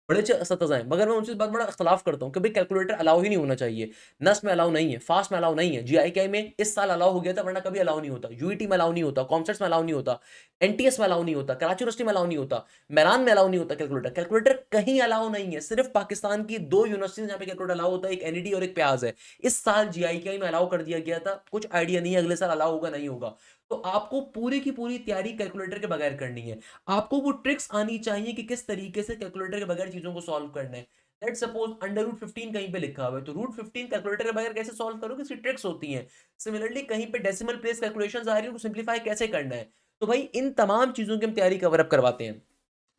बड़े अच्छे असातिज़ा हैं, मगर मैं उनसे इस बात बड़ा इख्तिलाफ़ करता हूँ कि भई कैलकुलेटर अलाउ ही नहीं होना चाहिए। नस्ट में अलाउ नहीं है, फास्ट में अलाउ नहीं है, जीआईके में इस साल अलाउ हो गया था वरना कभी अलाउ नहीं होता। यूईटी में अलाउ नहीं होता, कॉमसेट्स में अलाउ नहीं होता, एनटीएस में अलाउ नहीं होता, कराची यूनिवर्सिटी में अलाउ नहीं होता, मेरान में अलाउ नहीं होता कैलकुलेटर। कैलकुलेटर कहीं अलाउ नहीं है, सिर्फ़ पाकिस्तान की 2 यूनिवर्सिटीज़ जहाँ पे कैलकुलेटर अलाउ होता है, एक एनईडी और एक प्याज़ है। इस साल जीआईके में अलाउ कर दिया गया था, कुछ आइडिया नहीं है अगले साल अलाउ होगा नहीं होगा। तो आपको पूरी की पूरी तैयारी कैलकुलेटर के बगैर करनी है। आपको वो ट्रिक्स आनी चाहिए कि किस तरीके से कैलकुलेटर के बगैर चीज़ों को सॉल्व करना है। लेट्स सपोज़ अंडर रूट 15 कहीं पे लिखा हुआ है, तो रूट 15 कैलकुलेटर के बगैर कैसे सॉल्व करोगे? इसकी ट्रिक्स होती हैं। सिमिलरली कहीं पे डेसिमल प्लेस कैलकुलेशंस आ रही है, उनको सिम्प्लीफाई कैसे करना है? तो भाई इन तमाम चीज़ों की हम तैयारी कवर अप करवाते हैं।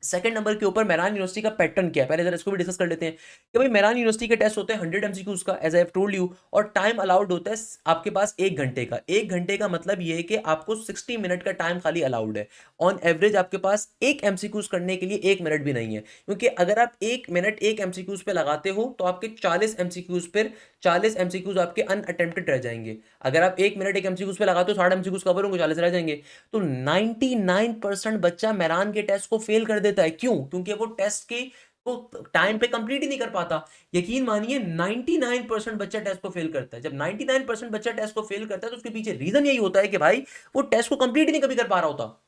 सेकंड नंबर के ऊपर मेरान यूनिवर्सिटी का पैटर्न क्या है, पहले जरा इसको भी डिस्कस कर लेते हैं कि भाई मेरान यूनिवर्सिटी के टेस्ट होते हैं 100 एमसीक्यूज का, as I have told you, और टाइम अलाउड होता है आपके पास 1 घंटे का। 1 घंटे का मतलब ये है कि आपको 60 मिनट का टाइम खाली अलाउड है। ऑन एवरेज आपके पास एक एमसीक्यूज करने के लिए 1 मिनट भी नहीं है, क्योंकि अगर आप 1 मिनट एक एमसीक्यूज पे लगाते हो तो आपके 40 एमसीक्यूज आपके अनअटेम्प्टेड रह जाएंगे। अगर आप 1 मिनट एक एमसीक्यूज पे लगाते हो 60 एमसीक्यूज कवर होंगे, 40 रह जाएंगे। तो 99% बच्चा मेरान के टेस्ट को फेल कर देता है। क्यों? क्योंकि वो टेस्ट के को टाइम पे कंप्लीट ही नहीं कर पाता। यकीन मानिए 99% बच्चा टेस्ट को फेल करता है। जब 99% बच्चा टेस्ट को फेल करता है तो उसके पीछे रीजन यही होता है कि भाई वो टेस्ट को कंप्लीट ही नहीं कभी कर पा रहा होता।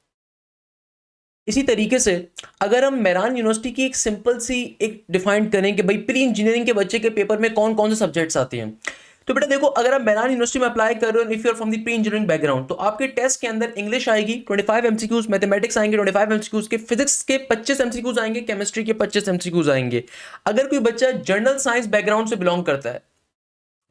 इसी तरीके से अगर हम मेरान यूनिवर्सिटी की एक सिंपल सी एक डिफाइन करें कि भाई प्री इंजीनियरिंग के बच्चे के पेपर में कौन कौन से सब्जेक्ट्स आते हैं, तो बेटा देखो अगर आप मेरान यूनिवर्सिटी में अप्लाई कर रहे हो, if you are from the pre engineering background, तो आपके टेस्ट के अंदर इंग्लिश आएगी 25 एमसीक्यूज, मैथमेटिक्स आएंगे 25 एमसीक्यूज के, फिजिक्स के 25 एमसीक्यूज आएंगे, केमिस्ट्री के 25 एमसीक्यूज आएंगे। अगर कोई बच्चा जनरल साइंस बैकग्राउंड से बिलोंग करता है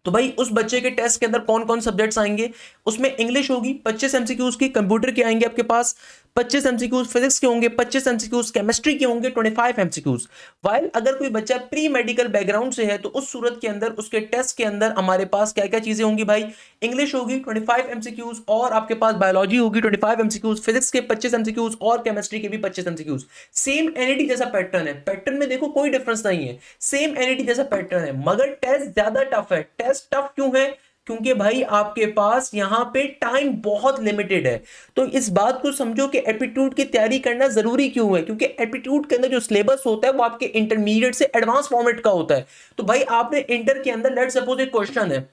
तो भाई उस बच्चे के टेस्ट के अंदर कौन कौन सब्जेक्ट्स आएंगे, उसमें इंग्लिश होगी 25 एमसीक्यूज की, कंप्यूटर के आएंगे आपके पास 25 एमसीक्यूज, फिजिक्स के होंगे 25 एमसीक्यूज, केमिस्ट्री के होंगे 25 एमसीक्यूज। वाइल अगर कोई बच्चा प्री मेडिकल बैकग्राउंड से है तो उस सूरत के अंदर उसके टेस्ट के अंदर हमारे पास क्या क्या चीजें होंगी भाई, इंग्लिश होगी 25 एमसीक्यूज, और आपके पास बायोलॉजी होगी 25 एमसीक्यूज, फिजिक्स के 25 एमसीक्यूज और केमिस्ट्री के भी 25 एमसीक्यूज। सेम एनईटी जैसा पैटर्न है, पैटर्न में देखो कोई डिफरेंस नहीं है, सेम एनईटी जैसा पैटर्न है, मगर टेस्ट ज्यादा टफ है। टेस्ट टफ क्यों है? क्योंकि भाई आपके पास यहां पे टाइम बहुत लिमिटेड है। तो इस बात को समझो कि एप्टीट्यूड की तैयारी करना जरूरी क्यों है, क्योंकि एप्टीट्यूड के अंदर जो सिलेबस होता है वो आपके इंटरमीडिएट से एडवांस फॉर्मेट का होता है। तो भाई आपने इंटर के अंदर लेट्स सपोज एक क्वेश्चन है,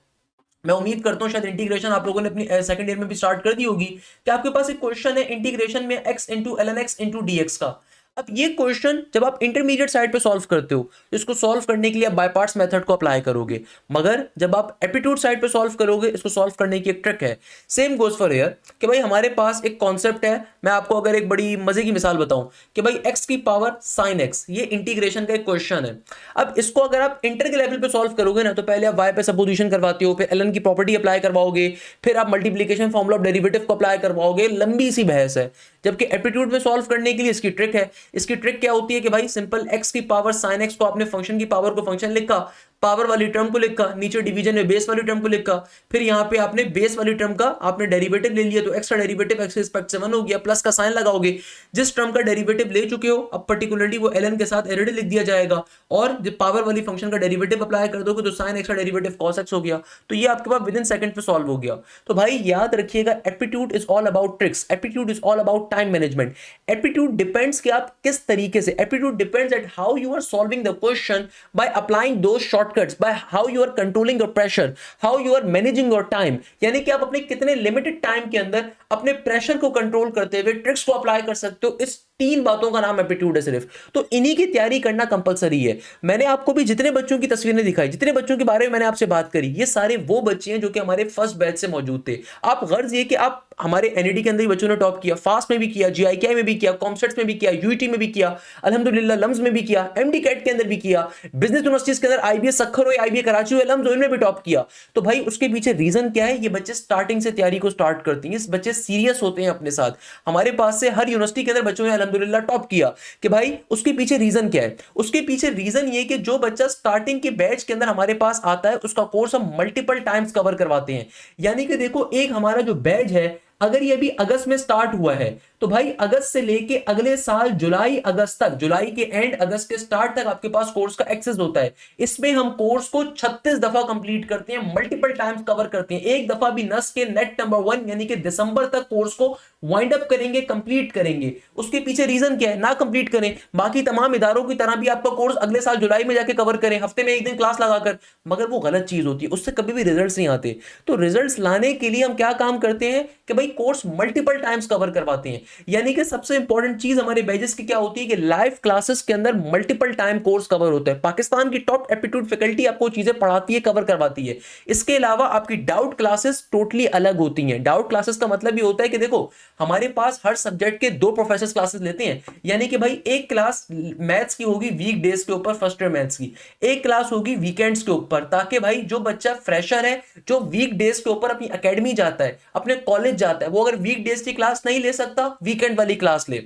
मैं उम्मीद करता हूं शायद इंटीग्रेशन आप लोगों ने अपनी सेकंड ईयर में भी स्टार्ट कर दी होगी, कि आपके पास एक क्वेश्चन है इंटीग्रेशन में x into L N X into D X का। अब ये क्वेश्चन जब आप इंटरमीडिएट साइड पे सॉल्व करते हो तो इसको सॉल्व करने के लिए आप बाय पार्ट्स मेथड को अप्लाई करोगे, मगर जब आप एप्टीट्यूड साइड पे सॉल्व करोगे इसको सॉल्व करने की एक ट्रिक है। सेम गोज फॉर हियर कि भाई हमारे पास एक कॉन्सेप्ट है, मैं आपको अगर एक बड़ी मजे की मिसाल बताऊं कि भाई x की पावर sin x, ये इंटीग्रेशन का एक क्वेश्चन है। अब इसको अगर आप इंटर के लेवल पे सॉल्व करोगे ना तो पहले आप y पे सपोजिशन करवाते हो, फिर ln की प्रॉपर्टी अप्लाई करवाओगे, फिर आप मल्टीप्लिकेशन फॉर्मूला ऑफ डेरिवेटिव को अप्लाई करवाओगे, लंबी सी बहस है। जबकि एप्टीट्यूड में सॉल्व करने के लिए इसकी ट्रिक है। इसकी ट्रिक क्या होती है कि भाई सिंपल x की पावर sin x को आपने फंक्शन की पावर को फंक्शन लिखा, पावर वाली टर्म को लिखा, नीचे डिवीजन में बेस वाली टर्म को लिखा, फिर यहाँ पे आपने बेस वाली टर्म का आपने डेरिवेटिव ले लिया, तो x का डेरिवेटिव x रिस्पेक्ट से 1 हो गया, प्लस का साइन लगाओगे। जिस टर्म का डेरिवेटिव ले चुके हो अब पर्टिकुलरली वो ln के साथ एलरेडी लिख दिया जाएगा, और जब पावर वाली फंक्शन का डेरिवेटिव अप्लाई कर दोगे तो sin x का डेरिवेटिव cos x हो गया। तो ये आपके पास विद इन सेकंड पे सॉल्व हो गया। तो भाई याद रखिएगा aptitude is all about tricks, aptitude is all about time management. Aptitude depends कि आप किस तरीके से, aptitude depends at how you are solving the question by applying those shortcut shortcuts, by how you are controlling your pressure, how you are managing your time, यानी कि आप अपने कितने लिमिटेड टाइम के अंदर अपने प्रेशर को कंट्रोल करते हुए ट्रिक्स को अप्लाई कर सकते हो। इस 3 बातों का नाम एप्टीट्यूड है सिर्फ। तो इन्हीं की तैयारी करना कंपलसरी है। मैंने आपको भी जितने बच्चों की तस्वीरें दिखाई, जितने बच्चों के बारे में मैंने आपसे बात करी, ये सारे वो बच्चे हैं जो कि हमारे फर्स्ट बैच से मौजूद थे। आप गर्ज ये कि आप हमारे एनईडी के अंदर ही बच्चों ने टॉप किया, फास्ट में भी किया, जीआईकेआई में भी किया, कॉमसेट्स में भी किया, यूईटी में भी किया, अल्हम्दुलिल्लाह लम्स में भी किया, एमडी कैट के अंदर भी किया, बिजनेस यूनिवर्सिटीज के अंदर आईबीएस सखर हो, आईबीए कराची हो, लम्स इनमें भी टॉप किया। तो भाई उसके पीछे रीजन क्या है? ये बच्चे स्टार्टिंग से तैयारी को स्टार्ट करते हैं, इस बच्चे सीरियस होते हैं अपने साथ। हमारे पास से हर यूनिवर्सिटी के अंदर बच्चों ने अल्हम्दुलिल्लाह टॉप किया। कि भाई उसके पीछे रीजन क्या है? उसके पीछे रीजन ये कि जो बच्चा स्टार्टिंग के बैच के अंदर हमारे पास आता है उसका कोर्स हम मल्टीपल टाइम्स कवर करवाते हैं। यानी कि देखो, एक हमारा जो बैच है, अगर ये अभी अगस्त में स्टार्ट हुआ है तो भाई अगस्त से लेके अगले साल जुलाई अगस्त तक, जुलाई के एंड अगस्त के स्टार्ट तक आपके पास कोर्स का एक्सेस होता है। इसमें हम कोर्स को 36 दफा कंप्लीट करते हैं, मल्टीपल टाइम्स कवर करते हैं। एक दफा भी नस के नेट नंबर 1 यानी कि दिसंबर तक कोर्स को वाइंड अप करेंगे, कंप्लीट करेंगे। उसके पीछे रीजन क्या है? ना कंप्लीट करें, बाकी तमाम इदारों की तरह भी आपका कोर्स अगले साल जुलाई में जाके कवर करें, हफ्ते में एक दिन क्लास लगाकर, मगर वो गलत चीज होती है, उससे कभी भी रिजल्ट्स नहीं आते। तो रिजल्ट्स लाने के लिए हम क्या काम करते हैं कि भाई कोर्स मल्टीपल टाइम्स कवर करवाते हैं। यानी कि सबसे इंपॉर्टेंट चीज हमारे बैचेस की क्या होती है कि लाइव क्लासेस के अंदर मल्टीपल टाइम कोर्स कवर होता है। पाकिस्तान की टॉप एप्टीट्यूड फैकल्टी आपको चीजें पढ़ाती है, कवर करवाती है। इसके अलावा आपकी डाउट क्लासेस टोटली अलग होती हैं। डाउट क्लासेस का मतलब ये होता है कि देखो, हमारे पास हर सब्जेक्ट के 2 प्रोफेसर क्लासेस लेते हैं। यानी कि भाई एक क्लास मैथ्स की होगी वीक डेज के ऊपर, फर्स्ट ईयर मैथ्स की, एक क्लास होगी वीकेंड्स के ऊपर, ताकि भाई जो बच्चा फ्रेशर है, जो वीक डेज के ऊपर अपनी एकेडमी जाता है, अपने कॉलेज जाता है, वो अगर वीक डेज की क्लास नहीं ले सकता, वीकेंड वाली क्लास ले,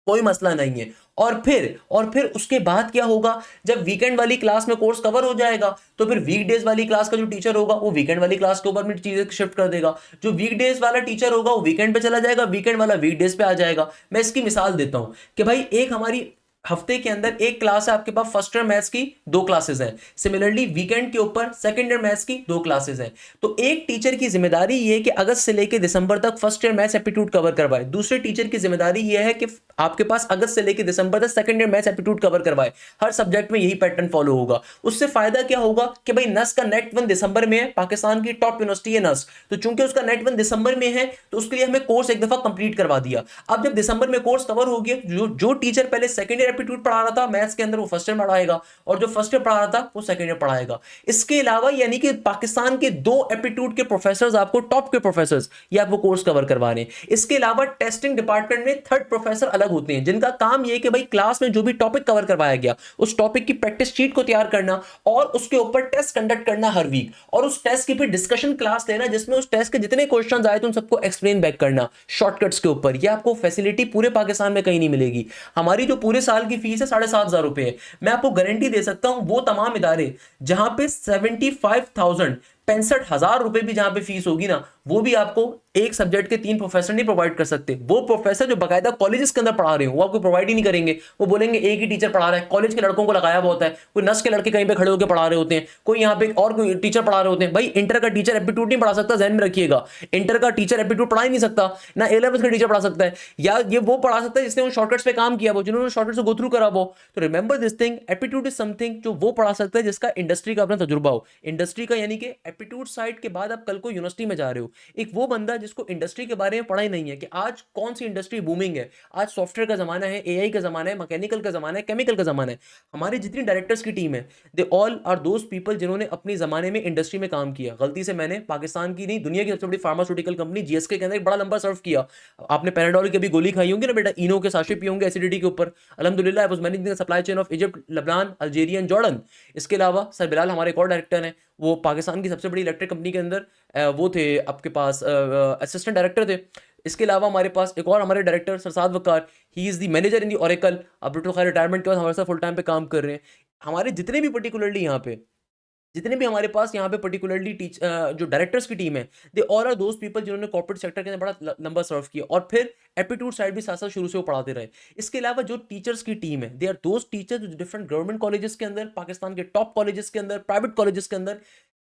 कोई मसला नहीं है। और फिर उसके बाद क्या होगा? जब वीकेंड वाली क्लास में कोर्स कवर हो जाएगा तो फिर वीकडेज वाली क्लास का जो टीचर होगा वो वीकेंड वाली क्लास के ऊपर में चीजें शिफ्ट कर देगा। जो वीकडेज वाला टीचर होगा वो वीकेंड पे चला जाएगा, वीकेंड वाला वीकडेज पे आ जाएगा। मैं इसकी मिसाल देता हूं कि भाई एक हमारी हफ्ते के अंदर एक क्लास है आपके पास, फर्स्ट ईयर मैथ्स की 2 क्लासेस हैं। सिमिलरली वीकेंड के ऊपर सेकंड ईयर मैथ्स की 2 क्लासेस हैं। तो एक टीचर की जिम्मेदारी ये है कि अगस्त से लेकर दिसंबर तक first year maths aptitude cover करवाए। दूसरे टीचर की जिम्मेदारी ये है कि आपके पास अगस्त से लेकर दिसंबर तक second year maths aptitude cover करवाए। हर सब्जेक्ट में यही पैटर्न फॉलो होगा। उससे फायदा क्या होगा कि भाई नस का नेट 1 दिसंबर में है, पाकिस्तान की टॉप यूनिवर्सिटी है नस, तो चूंकि उसका नेट 1 दिसंबर में है तो उसके लिए हमें कोर्स एक दफा कंप्लीट करवा दिया। अब जब दिसंबर में कोर्स कवर हो गया, जो टीचर पहले सेकंड ईयर एप्टीट्यूड पढ़ा रहा था मैथ्स के अंदर, वो फर्स्ट ईयर पढ़ाएगा, और जो फर्स्ट ईयर पढ़ा रहा था वो सेकंड ईयर पढ़ाएगा। इसके अलावा यानी कि पाकिस्तान के 2 एप्टीट्यूड के प्रोफेसर, आपको टॉप के प्रोफेसर, ये आपको कोर्स कवर करवाने हैं। इसके अलावा टेस्टिंग डिपार्टमेंट में 3rd प्रोफेसर अलग होते हैं, जिनका काम ये कि भाई क्लास में जो भी टॉपिक कवर करवाया गया उस टॉपिक की प्रैक्टिस शीट को तैयार करना और उसके ऊपर टेस्ट कंडक्ट करना हर वीक, और उस टेस्ट की फिर डिस्कशन क्लास लेना जिसमें उस टेस्ट के जितने क्वेश्चंस आए थे उन सबको एक्सप्लेन बैक करना शॉर्टकट्स के ऊपर। ये आपको फैसिलिटी पूरे पाकिस्तान में कहीं नहीं मिलेगी। हमारी जो पूरे साल की फीस है 7,500 रुपए है। मैं आपको गारंटी दे सकता हूं वो तमाम इदारे जहां पे 75,000 65,000 रुपए भी जहां पे फीस होगी ना, वो भी आपको एक सब्जेक्ट के 3 प्रोफेसर नहीं प्रोवाइड कर सकते। वो प्रोफेसर जो बाकायदा कॉलेजेस के अंदर पढ़ा रहे हो वो आपको प्रोवाइड ही नहीं करेंगे। वो बोलेंगे एक ही टीचर पढ़ा रहा है, कॉलेज के लड़कों को लगाया हुआ होता है, कोई नस के लड़के कहीं पे खड़े होकर पढ़ा रहे होते हैं, कोई यहाँ पे और कोई टीचर पढ़ा रहे होते हैं। भाई इंटर का टीचर एप्टीट्यूड नहीं पढ़ा सकता, ध्यान में रखिएगा। इंटर का टीचर एप्टीट्यूड पढ़ा ही नहीं सकता, ना ए लेवल्स का टीचर पढ़ा सकता है, या ये वो पढ़ा सकता है जिसने उन शॉर्टकट्स पे काम किया, वो जिन्होंने शॉर्टकट्स को गो थ्रू करा वो। तो remember this thing, aptitude is something जो वो पढ़ा सकता है जिसका इंडस्ट्री का अपना तजुर्बा हो। इंडस्ट्री का यानी कि एप्टीट्यूड साइड के बाद आप कल को यूनिवर्सिटी में जा रहे हो, एक वो बंदा जिसको इंडस्ट्री के बारे में पढ़ा ही नहीं है कि आज कौन सी इंडस्ट्री बूमिंग है। आज सॉफ्टवेयर का जमाना है, एआई का जमाना है, मैकेनिकल का जमाना है, केमिकल का जमाना है। हमारी जितनी डायरेक्टर्स की टीम है, they all are those people जिन्होंने अपने जमाने में इंडस्ट्री में काम किया। गलती से मैंने पाकिस्तान की नहीं, दुनिया की सबसे बड़ी फार्मास्यूटिकल कंपनी जीएसके के अंदर एक बड़ा लंबा सर्व किया। आपने पैराडोल की कभी गोली खाई होंगी ना बेटा, इनो के साशे पिए होंगे एसिडिटी के ऊपर। अल्हम्दुलिल्लाह I was managing the supply chain of Egypt, Lebanon, Algeria and Jordan. इसके अलावा सर बिलाल हमारे एक और डायरेक्टर हैं, वो पाकिस्तान की सबसे बड़ी इलेक्ट्रिक कंपनी के अंदर वो थे, आपके पास असिस्टेंट डायरेक्टर थे। इसके अलावा हमारे पास एक और हमारे director Sarsad Waqar, he is the manager in the Oracle. अब डॉक्टर खैर रिटायरमेंट के बाद हमारे साथ फुल टाइम पे काम कर रहे हैं। हमारे जितने भी पर्टिकुलरली यहाँ पे जितने भी हमारे पास यहाँ पे पर्टिकुलरली जो डायरेक्टर्स की टीम है, they all are those people जिन्होंने कॉर्पोरेट सेक्टर के अंदर बड़ा लंबा सर्व किया, और फिर एप्टीट्यूड साइड भी साथ साथ शुरू से वो पढ़ाते रहे। इसके अलावा जो टीचर्स की टीम है, दे आर दोज टीचर्स जो डिफरेंट गवर्नमेंट कॉलेजेस के अंदर, पाकिस्तान के टॉप कॉलेजेस के अंदर, प्राइवेट कॉलेजेस के अंदर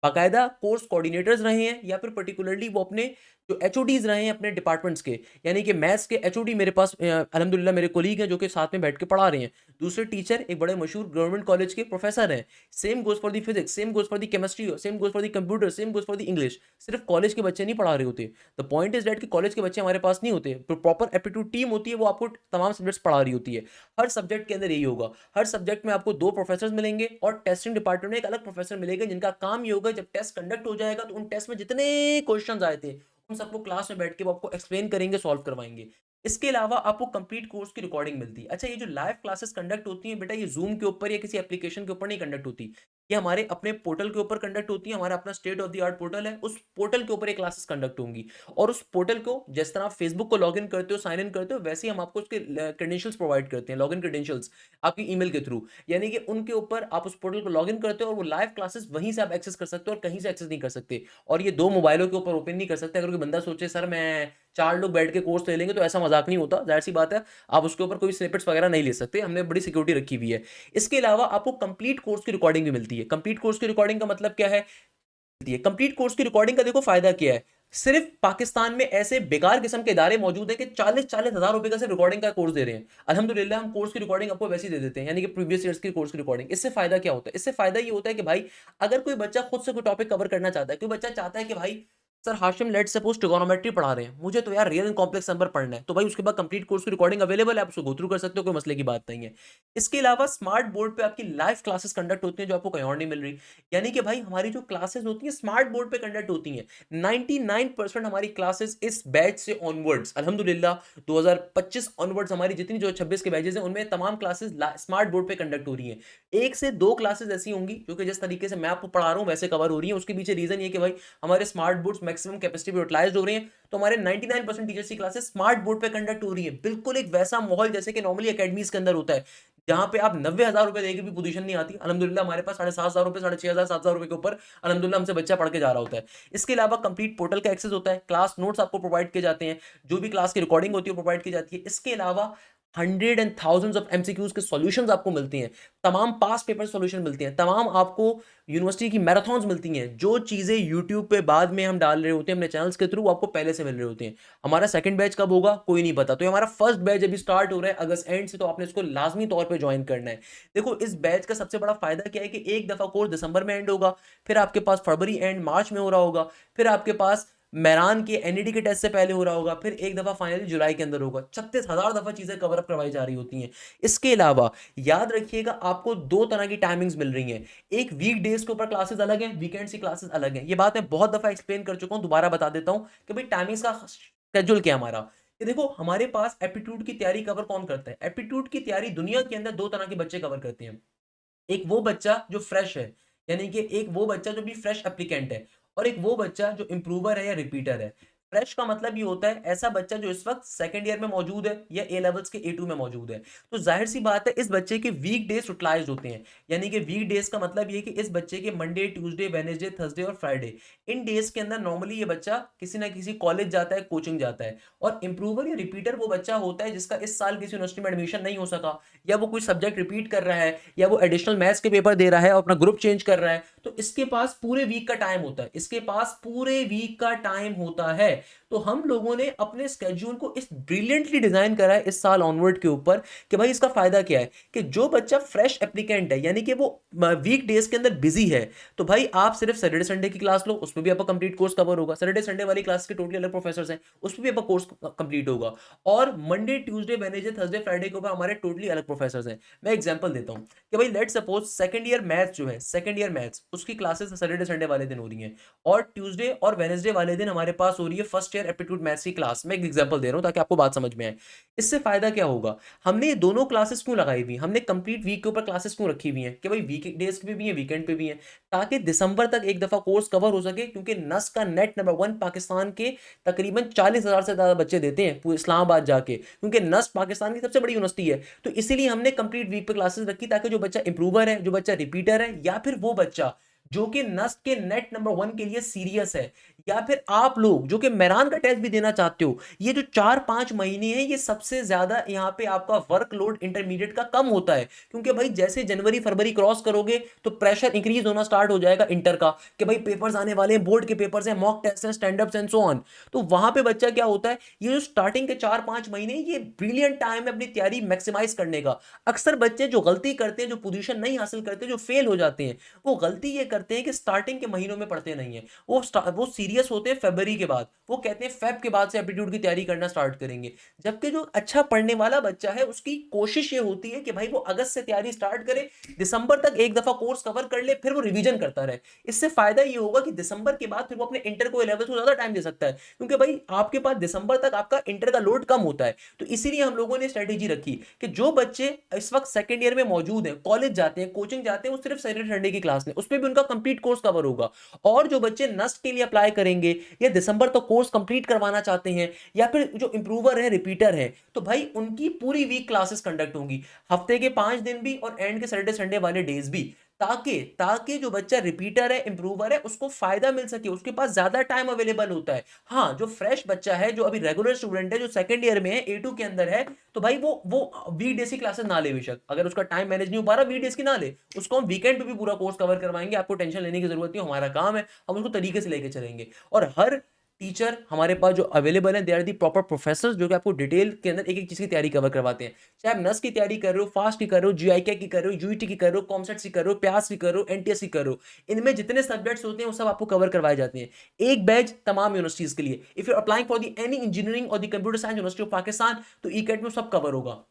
बाकायदा कोर्स कोऑर्डिनेटर्स रहे हैं या फिर पर्टिकुलरली वो अपने जो एचओडीज रहे हैं अपने डिपार्टमेंट्स के, यानी कि मैथ्स के एचओडी मेरे पास अल्हम्दुलिल्लाह मेरे कोलीग हैं जो कि साथ में बैठ के पढ़ा रहे हैं। दूसरे टीचर एक बड़े मशहूर गवर्नमेंट कॉलेज के प्रोफेसर हैं। Same goes for the physics, same goes for the chemistry, same goes for the computer, same goes for the English. सिर्फ कॉलेज के बच्चे नहीं पढ़ा रहे होते। द पॉइंट इज दैट कि कॉलेज के बच्चे हमारे पास नहीं होते, तो प्रॉपर एप्टीट्यूड टीम होती है, वो आपको तमाम सब्जेक्ट्स पढ़ा रही होती है। हर सब्जेक्ट के अंदर यही होगा, हर सब्जेक्ट में आपको 2 प्रोफेसर मिलेंगे और टेस्टिंग डिपार्टमेंट में एक अलग प्रोफेसर मिलेगा, जिनका काम ये होगा जब टेस्ट कंडक्ट हो जाएगा तो उन टेस्ट में जितने क्वेश्चंस आए थे उन सबको क्लास में बैठ के वो आपको एक्सप्लेन करेंगे, सॉल्व करवाएंगे। इसके अलावा आपको कंप्लीट कोर्स की रिकॉर्डिंग मिलती है। अच्छा, ये जो लाइव क्लासेस कंडक्ट होती हैं बेटा, ये जूम के ऊपर या किसी एप्लीकेशन के ऊपर नहीं कंडक्ट होती, ये हमारे अपने पोर्टल के ऊपर कंडक्ट होती है। हमारा अपना state of the art portal है, उस पोर्टल के ऊपर ये क्लासेस कंडक्ट होंगी। और उस पोर्टल को जिस तरह आप फेसबुक को लॉगिन करते हो, साइन इन करते हो, वैसे ही हम आपको उसके क्रेडेंशियल्स प्रोवाइड करते हैं, लॉगिन क्रेडेंशियल्स आपकी ईमेल के थ्रू। यानी कि उनके ऊपर आप उस पोर्टल को लॉगिन करते हो और वो लाइव क्लासेस वहीं से आप एक्सेस कर सकते हो और कहीं से एक्सेस नहीं कर सकते। और ये 2 मोबाइलों के ऊपर ओपन नहीं कर सकते। अगर कोई बंदा सोचे सर मैं 4 लोग बैठ के कोर्स ले लेंगे, तो ऐसा मजाक नहीं होता, जाहिर सी बात है। आप उसके ऊपर कोई स्निपेट्स वगैरह नहीं ले सकते, हमने बड़ी सिक्योरिटी रखी हुई है। इसके अलावा आपको कंप्लीट कोर्स की रिकॉर्डिंग भी मिलती है। कंप्लीट कोर्स की रिकॉर्डिंग का मतलब क्या है? कंप्लीट कोर्स की रिकॉर्डिंग का देखो फायदा क्या है। सिर्फ पाकिस्तान में ऐसे बेकार किस्म के इदारे मौजूद हैं कि 40-40 हजार रुपए का सिर्फ रिकॉर्डिंग का कोर्स दे रहे हैं। अल्हम्दुलिल्लाह हम कोर्स की रिकॉर्डिंग आपको वैसे ही दे देते हैं, यानी कि प्रीवियस ईयर्स की कोर्स की रिकॉर्डिंग। इससे फायदा क्या होता है? इससे फायदा ये होता है कि भाई अगर कोई बच्चा खुद से कोई टॉपिक कवर करना चाहता है, कोई बच्चा चाहता है कि भाई sir Hashim let's suppose trigonometry पढ़ा रहे हैं, मुझे तो यार रियल एंड कॉम्प्लेक्स नंबर पढ़ना है, तो भाई उसके बाद कंप्लीट कोर्स की रिकॉर्डिंग अवेलेबल है, आप उसको गो थ्रू कर सकते हो, कोई मसले की बात नहीं है। इसके अलावा स्मार्ट बोर्ड पे आपकी लाइव क्लासेस कंडक्ट होती हैं जो आपको कहीं और नहीं मिल रही। यानी कि भाई हमारी जो क्लासेस होती हैं स्मार्ट बोर्ड पे कंडक्ट होती हैं। 99% हमारी क्लासेस इस बैच से ऑनवर्ड्स अल्हम्दुलिल्लाह 2025 ऑनवर्ड्स हमारी जितनी जो 26 के बैचेस हैं उनमें तमाम क्लासेस स्मार्ट बोर्ड पे कंडक्ट हो रही हैं। 1 से 2 क्लासेस ऐसी होंगी जो कि जिस तरीके से मैं आपको पढ़ा रहा हूं वैसे कवर हो रही हैं। उसके पीछे रीजन ये कि भाई हमारे स्मार्ट बोर्ड्स मैक्सिमम कैपेसिटी पे यूटिलाइज्ड हो रहे हैं, तो हमारे 99% टीचर्स की क्लासेस स्मार्ट बोर्ड पे कंडक्ट हो रही है। बिल्कुल एक वैसा माहौल जैसे कि नॉर्मली एकेडमीज के अंदर होता है, जहां पे आप 90,000 रुपए देके भी पोजीशन नहीं आती। अल्हम्दुलिल्लाह हमारे पास 7,500 रुपए, 6,500, 7,000 रुपए के ऊपर अल्हम्दुलिल्लाह हमसे बच्चा पढ़ के जा रहा होता है। इसके अलावा कंप्लीट पोर्टल का एक्सेस होता है, क्लास नोट्स आपको प्रोवाइड किए जाते हैं, जो भी क्लास की रिकॉर्डिंग होती है प्रोवाइड की जाती है। इसके अलावा hundred and thousands of MCQs के सॉल्यूशंस आपको मिलते हैं, तमाम पास पेपर सॉल्यूशन मिलते हैं, तमाम आपको यूनिवर्सिटी की मैराथन्स मिलती हैं। जो चीज़ें यूट्यूब पे बाद में हम डाल रहे होते हैं अपने चैनल्स के थ्रू, आपको पहले से मिल रहे होते हैं। हमारा सेकंड बैच कब होगा कोई नहीं पता, तो ये हमारा फर्स्ट बैच अभी स्टार्ट हो रहा है अगस्त एंड से, तो आपने इसको लाजमी तौर पे ज्वाइन करना है। देखो इस बैच का सबसे बड़ा फायदा क्या है कि एक दफ़ा कोर्स दिसंबर में एंड होगा, फिर आपके पास फरवरी एंड मार्च में हो रहा होगा, फिर आपके पास मेरान के एनईडी के टेस्ट से पहले हो रहा होगा, फिर एक दफा फाइनली जुलाई के अंदर होगा। 36,000 दफा चीजें कवर अप करवाई जा रही होती हैं। इसके अलावा याद रखिएगा आपको 2 तरह की टाइमिंग्स मिल रही हैं, एक वीक डेज के ऊपर क्लासेस अलग हैं, वीकेंड्स की क्लासेस अलग हैं। ये बात मैं बहुत दफा एक्सप्लेन कर चुका हूं, दोबारा बता देता हूं कि भाई टाइमिंग्स का शेड्यूल क्या है हमारा। ये देखो हमारे पास एप्टीट्यूड की तैयारी कवर कौन करता है? एप्टीट्यूड की तैयारी दुनिया के अंदर 2 तरह के बच्चे कवर करते हैं। एक वो बच्चा जो फ्रेश है, यानी कि एक वो बच्चा जो भी फ्रेश एप्लीकेंट है, और एक वो बच्चा जो इम्प्रूवर है या रिपीटर है। फ्रेश का मतलब ये होता है ऐसा बच्चा जो इस वक्त सेकंड ईयर में मौजूद है या ए लेवल्स के A2 में मौजूद है। तो जाहिर सी बात है इस बच्चे के वीक डेज यूटिलाइज्ड होते हैं। यानी कि वीक डेज का मतलब ये कि इस बच्चे के मंडे, ट्यूसडे, वेडनेसडे, थर्सडे और फ्राइडे, इन डेज के अंदर नॉर्मली ये बच्चा किसी ना किसी कॉलेज जाता है, कोचिंग जाता है। और इम्प्रूवर या रिपीटर वो बच्चा होता है जिसका इस साल किसी यूनिवर्सिटी में एडमिशन नहीं हो सका, या वो कोई सब्जेक्ट रिपीट कर रहा है, या वो एडिशनल मैथ्स के पेपर दे रहा है और अपना ग्रुप चेंज कर रहा है। तो इसके पास पूरे वीक का टाइम होता है, इसके पास पूरे वीक का टाइम होता है। तो हम लोगों ने अपने स्केड्यूल को इस ब्रिलियंटली डिजाइन करा है इस साल ऑनवर्ड के ऊपर कि भाई इसका फायदा क्या है कि जो बच्चा फ्रेश एप्लीकेंट है, यानी कि वो वीक डेज के अंदर बिजी है, तो भाई आप सिर्फ सैटरडे संडे की क्लास लो, उसमें भी आपका कंप्लीट कोर्स कवर होगा। सैटरडे संडे वाली क्लास के टोटली अलग प्रोफेसर हैं, उसमें भी आपका कोर्स कंप्लीट होगा। और Monday, Tuesday, Wednesday, Thursday, Friday के ऊपर हमारे टोटली अलग प्रोफेसर हैं। मैं एग्जांपल देता हूं कि भाई let's suppose second year maths जो है, सेकंड ईयर मैथ्स उसकी क्लासेस सैटरडे संडे वाले दिन हो रही हैं, और ट्यूसडे और वेडनेसडे वाले दिन हमारे पास हो रही है फर्स्ट ईयर एप्टीट्यूड मैथ्स की क्लास। मैं एक एग्जांपल दे रहा हूं ताकि आपको बात समझ में आए। इससे फायदा क्या होगा? हमने ये दोनों क्लासेस क्यों लगाई हुई, हमने कंप्लीट वीक के ऊपर क्लासेस क्यों रखी हुई हैं कि भाई वीक डेज पे भी है, वीकेंड पे भी है, ताकि दिसंबर तक एक दफा कोर्स कवर हो सके। क्योंकि नस का नेट नंबर 1 पाकिस्तान के तकरीबन 40,000 से ज्यादा बच्चे देते हैं पूरे इस्लामाबाद जाके, क्योंकि नस पाकिस्तान की सबसे बड़ी यूनिवर्सिटी है। तो इसीलिए हमने कंप्लीट वीक पे क्लासेस रखी ताकि जो बच्चा इंप्रूवर है, जो बच्चा रिपीटर है, या फिर वो बच्चा जो कि नस्ट के नेट नंबर 1 के लिए सीरियस है, या फिर आप लोग जो कि मेरान का टेस्ट भी देना चाहते हो, ये जो 4-5 महीने हैं ये सबसे ज्यादा यहाँ पे आपका वर्कलोड इंटरमीडिएट का कम होता है, क्योंकि भाई जैसे जनवरी फरवरी क्रॉस करोगे तो प्रेशर इंक्रीज होना स्टार्ट हो जाएगा इंटर का, कि भाई पेपर्स आने वाले हैं, बोर्ड के पेपर्स हैं, मॉक टेस्ट हैं, stand ups and so on. तो वहां पे बच्चा क्या होता है, ये जो स्टार्टिंग के 4-5 महीने ये ब्रिलियंट टाइम है अपनी तैयारी मैक्सिमाइज करने का। अक्सर बच्चे जो गलती करते हैं, जो पोजीशन नहीं हासिल करते, जो फेल हो जाते हैं, वो गलती ये करते हैं कि स्टार्टिंग के महीनों में पढ़ते नहीं है। वो सीरियस होते हैं फरवरी के बाद, वो कहते हैं फेब के बाद से एप्टीट्यूड की तैयारी करना स्टार्ट करेंगे। जबकि जो अच्छा पढ़ने वाला बच्चा है उसकी कोशिश ये होती है कि भाई वो अगस्त से तैयारी स्टार्ट करे, दिसंबर तक एक दफा कोर्स कवर कर ले, फिर वो रिवीजन करता रहे। इससे फायदा ये होगा कि दिसंबर के बाद फिर वो अपने इंटर को लेवल को ज्यादा टाइम दे सकता है, क्योंकि भाई आपके पास दिसंबर तक आपका इंटर का लोड कम होता है। तो इसीलिए हम लोगों ने स्ट्रेटेजी रखी कि जो बच्चे इस वक्त सेकंड ईयर में मौजूद हैं, कॉलेज जाते हैं, कोचिंग जाते हैं, वो सिर्फ सैटरडे संडे की क्लास में उसमें भी उनका कंप्लीट कोर्स कवर होगा। और जो बच्चे नस्ट के लिए अप्लाई करेंगे या दिसंबर तक कोर्स कंप्लीट करवाना चाहते हैं, या फिर जो इंप्रूवर है, रिपीटर है, तो भाई उनकी पूरी वीक क्लासेस कंडक्ट होंगी, हफ्ते के 5 दिन भी और एंड के सैटरडे संडे वाले डेज भी, ताकि ताकि जो बच्चा रिपीटर है, इंप्रूवर है, उसको फायदा मिल सके, उसके पास ज्यादा टाइम अवेलेबल होता है। हाँ, जो फ्रेश बच्चा है, जो अभी रेगुलर स्टूडेंट है, जो सेकंड ईयर में है, A2 के अंदर है, तो भाई वो वीकडेज की क्लासेस ना ले, बेशक अगर उसका टाइम मैनेज नहीं हो पा रहा वीकडेज की ना ले, उसको हम वीकेंड पे भी पूरा कोर्स कवर करवाएंगे, आपको टेंशन लेने की जरूरत नहीं, हमारा काम है, हम उसको तरीके से लेके चलेंगे। और हर टीचर हमारे पास जो अवेलेबल है, they are the proper professors, जो कि आपको डिटेल के अंदर एक एक चीज की तैयारी कवर करवाते हैं। चाहे आप नस की तैयारी कर रहे हो, फास्ट की कर रहे हो, जीआईके की कर रहे हो, यूईटी की कर रहे हो, कॉमसेट की कर रहे हो, प्यास की कर रहे हो, एनटीएस की कर रहे हो, इनमें जितने सब्जेक्ट्स होते हैं वो सब आपको कवर करवाए जाते हैं। एक बैच तमाम यूनिवर्सिटीज के लिए, if you applying for the any engineering और the computer science university of Pakistan, तो ई कैट में सब कवर होगा।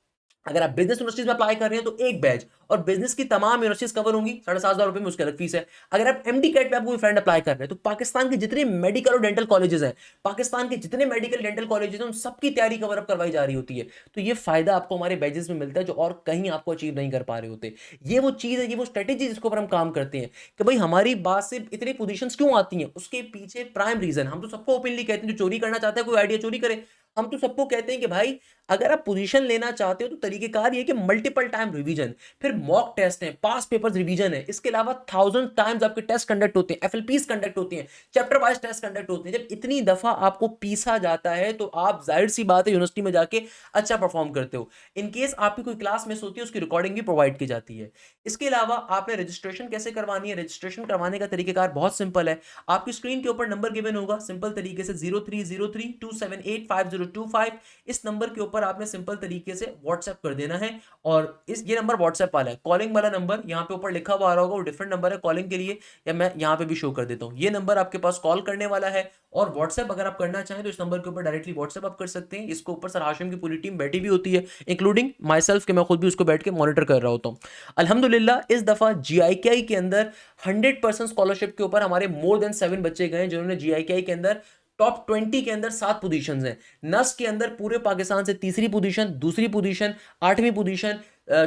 अगर आप बिजनेस यूनिवर्सिटीज में अप्लाई कर रहे हैं तो एक बैच, और बिजनेस की तमाम यूनिवर्सिटीज कवर होंगी, 7,500 रुपए में उसकी अलग फीस है। अगर आप एमडी कैट में आप कोई फ्रेंड अप्लाई कर रहे हैं, तो पाकिस्तान के जितने मेडिकल और डेंटल कॉलेजेस हैं, पाकिस्तान के जितने मेडिकल डेंटल कॉलेजेस हैं, उन सबकी तैयारी कवर अप करवाई जा रही होती है। तो ये फायदा आपको हमारे बैचेस में मिलता है, जो और कहीं आपको अचीव नहीं कर पा रहे होते। ये वो चीज है, ये वो स्ट्रेटेजी जिसके ऊपर हम काम करते हैं, कि भाई हमारी बात से इतनी पोजीशंस क्यों आती हैं, उसके पीछे प्राइम रीजन हम तो सबको ओपनली कहते हैं, जो चोरी करना चाहता है कोई आइडिया चोरी करे। हम तो सबको कहते हैं कि भाई अगर आप पोजीशन लेना चाहते हो तो तरीकेकार ये कि मल्टीपल टाइम रिवीजन, फिर मॉक टेस्ट है, पास पेपर्स रिवीजन है, इसके अलावा 1000 टाइम्स आपके टेस्ट कंडक्ट होते हैं, एफएलपीस कंडक्ट होती हैं, चैप्टर वाइज टेस्ट कंडक्ट होते हैं। जब इतनी दफा आपको पीसा जाता है तो आप जाहिर सी बात है यूनिवर्सिटी में जाके अच्छा परफॉर्म करते हो। इन केस आपकी कोई क्लास मिस होती है, उसकी रिकॉर्डिंग भी प्रोवाइड की जाती है। इसके अलावा आपने रजिस्ट्रेशन कैसे करवानी है, रजिस्ट्रेशन करवाने का तरीकेकार बहुत सिंपल है। आपकी स्क्रीन के ऊपर नंबर गिवन होगा सिंपल तरीके से 0303278525, इस नंबर के ऊपर आपने सिंपल तरीके से व्हाट्सएप कर देना है। और ये नंबर व्हाट्सएप वाला है, कॉलिंग वाला नंबर यहाँ पे ऊपर लिखा हुआ आ रहा होगा, वो डिफरेंट नंबर है कॉलिंग के लिए, या मैं यहाँ पे भी शो कर देता हूँ। ये नंबर आपके पास कॉल करने वाला है, और व्हाट्सएप अगर आप करना चाहें तो इस नंबर के ऊपर डायरेक्टली व्हाट्सएप आप कर सकते हैं। इसके ऊपर सर हाशिम की पूरी टीम बैठी भी होती है, इंक्लूडिंग माई सेल्फ, के मैं खुद भी उसको बैठ के मॉनिटर कर रहा होता हूँ। अल्हम्दुलिल्लाह इस दफा जीआईकेआई के अंदर 100% स्कॉलरशिप के ऊपर हमारे मोर देन 7 बच्चे गए, जिन्होंने जीआईकेआई के अंदर टॉप 20 के अंदर 7 पोजीशंस हैं। नस के अंदर पूरे पाकिस्तान से तीसरी पोजीशन, दूसरी पोजीशन, 8वीं पोजीशन,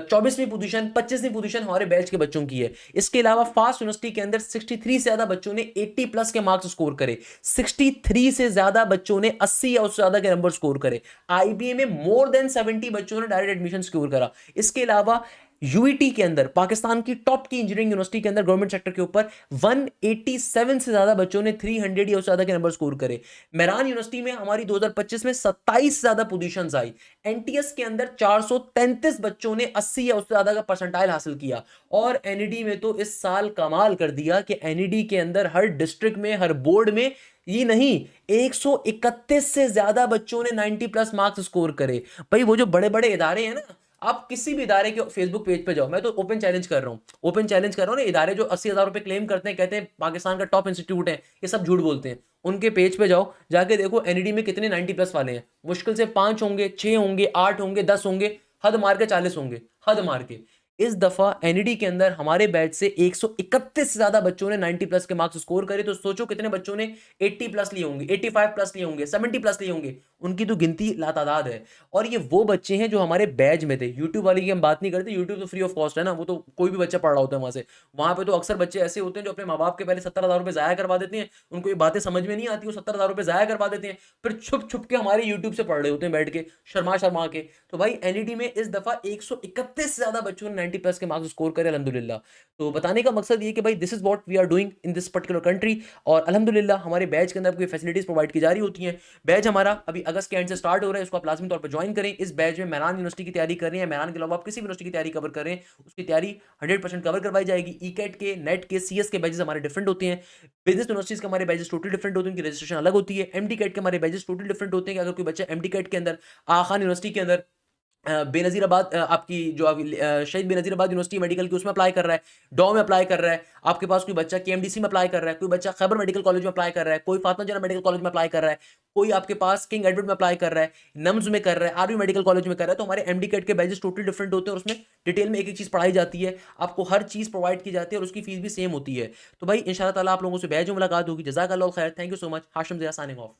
24वीं पोजीशन, 25वीं पोजीशन हमारे बैच के बच्चों की है। इसके अलावा फास्ट यूनिवर्सिटी के अंदर 63 से ज्यादा बच्चों ने 80 प्लस के मार्क्स स्कोर करे, 63 से ज्यादा बच्चों ने 80 या उससे ज्यादा के नंबर स्कोर करे। आईबीए में मोर देन 70 बच्चों ने डायरेक्ट एडमिशन स्कोर करा। इसके अलावा यूईटी के अंदर पाकिस्तान की टॉप की इंजीनियरिंग यूनिवर्सिटी के अंदर गवर्नमेंट सेक्टर के ऊपर 187 से ज्यादा बच्चों ने 300 या उससे ज्यादा के नंबर स्कोर करे। मेरान यूनिवर्सिटी में हमारी 2025 में 27 से ज्यादा पोजीशंस आई। एनटीएस के अंदर 433 बच्चों ने 80 या उससे ज्यादा का परसेंटाइल हासिल किया। और एनईडी में तो इस साल कमाल कर दिया कि एनईडी के अंदर हर डिस्ट्रिक्ट में, हर बोर्ड में ये नहीं, 131 से ज्यादा बच्चों ने 90 प्लस मार्क्स स्कोर करे। भाई वो जो बड़े बड़े इदारे हैं ना, आप किसी भी इदारे के फेसबुक पेज पे जाओ, मैं तो ओपन चैलेंज कर रहा हूँ, ओपन चैलेंज कर रहा हूँ ना, इदारे जो 80,000 रुपए क्लेम करते हैं, कहते हैं पाकिस्तान का टॉप इंस्टीट्यूट है, ये सब झूठ बोलते हैं। उनके पेज पे जाओ, जाके देखो एनईडी में कितने 90 प्लस वाले हैं। मुश्किल से 5 होंगे, 6 होंगे, 8 होंगे, 10 होंगे, हद मार के 40 होंगे, हद मार के। इस दफा एनईडी के अंदर हमारे बैच से 131 से ज्यादा बच्चों ने 90 प्लस के मार्क्स स्कोर करे। तो सोचो कितने बच्चों ने 80 प्लस लिए होंगे, 85 प्लस लिए होंगे, 70 प्लस लिए होंगे, उनकी तो गिनती लातादाद है। और ये वो बच्चे हैं जो हमारे बैच में थे। यूट्यूब वाली की हम बात नहीं करते, यूट्यूब तो फ्री ऑफ कॉस्ट है ना, वो तो कोई भी बच्चा पढ़ रहा होता है वहां से। वहां पे तो अक्सर बच्चे ऐसे होते हैं जो अपने माँ बाप के पहले 70,000 रुपए जाया करवा देते हैं, उनको ये बातें समझ में नहीं आती, वो 70,000 रुपए जाया करवा देते हैं, फिर छुप छुप के हमारे यूट्यूब से पढ़ रहे होते हैं बैठ के, शर्मा शर्मा के। तो भाई एनईडी में इस दफा 131 से ज्यादा बच्चों ने 90+ के मार्क्स स्कोर करे अल्हम्दुलिल्लाह। तो बताने का मकसद ये कि भाई this is what we are doing in this particular country और अल्हम्दुलिल्लाह हमारे बैच के अंदर आपको ये फैसिलिटीज़ प्रोवाइड की जा रही होती हैं। बैच हमारा अभी अगस्त के एंड से स्टार्ट हो रहा है, इसको आप लाज़मी तौर पे जॉइन करें। इस बैच में मेरान यूनिवर्सिटी की तैयारी कर रहे हैं, मेरान के अलावा आप किसी भी यूनिवर्सिटी की तैयारी कवर कर रहे हैं, उसकी तैयारी 100% कवर करवाई जाएगी। ईकेट के, नेट के, सीएस के बैचेज़ हमारे डिफरेंट होते हैं। बिज़नेस यूनिवर्सिटीज़ के हमारे बैचेज़ टोटली डिफरेंट होते हैं, उनकी रजिस्ट्रेशन अलग होती है। एमडी कैट के हमारे बैचेज़ टोटली डिफरेंट होते हैं कि अगर कोई बच्चा एमडी कैट के अंदर आगा खान यूनिवर्सिटी के अंदर बेनज़ीराबाद आपकी जो अभी शहीद बेनज़ीराबाद यूनिवर्सिटी मेडिकल की उसमें अप्लाई कर रहा है, डॉ में अप्लाई कर रहा है, आपके पास कोई बच्चा केएमडीसी में अप्लाई कर रहा है, कोई बच्चा खैबर मेडिकल कॉलेज में अप्लाई कर रहा है, कोई फातिमा जन्नत मेडिकल कॉलेज में अप्लाई कर रहा है, कोई आपके पास किंग एडवर्ड में अप्लाई कर रहा है, नम्स में कर रहा है, आरवी मेडिकल कॉलेज में कर रहा है, तो हमारे एमडी कैट के बैचेस टोटली डिफरेंट होते हैं और उसमें डिटेल में एक-एक चीज़ पढ़ाई जाती है। आपको हर चीज़ प्रोवाइड की जाती है और उसकी फीस भी सेम होती है। तो भाई इंशाअल्लाह ताला आप लोगों से बैच में मुलाकात होगी। जज़ाकल्लाहु खैर। Thank you so much. Hashim Ziya signing of.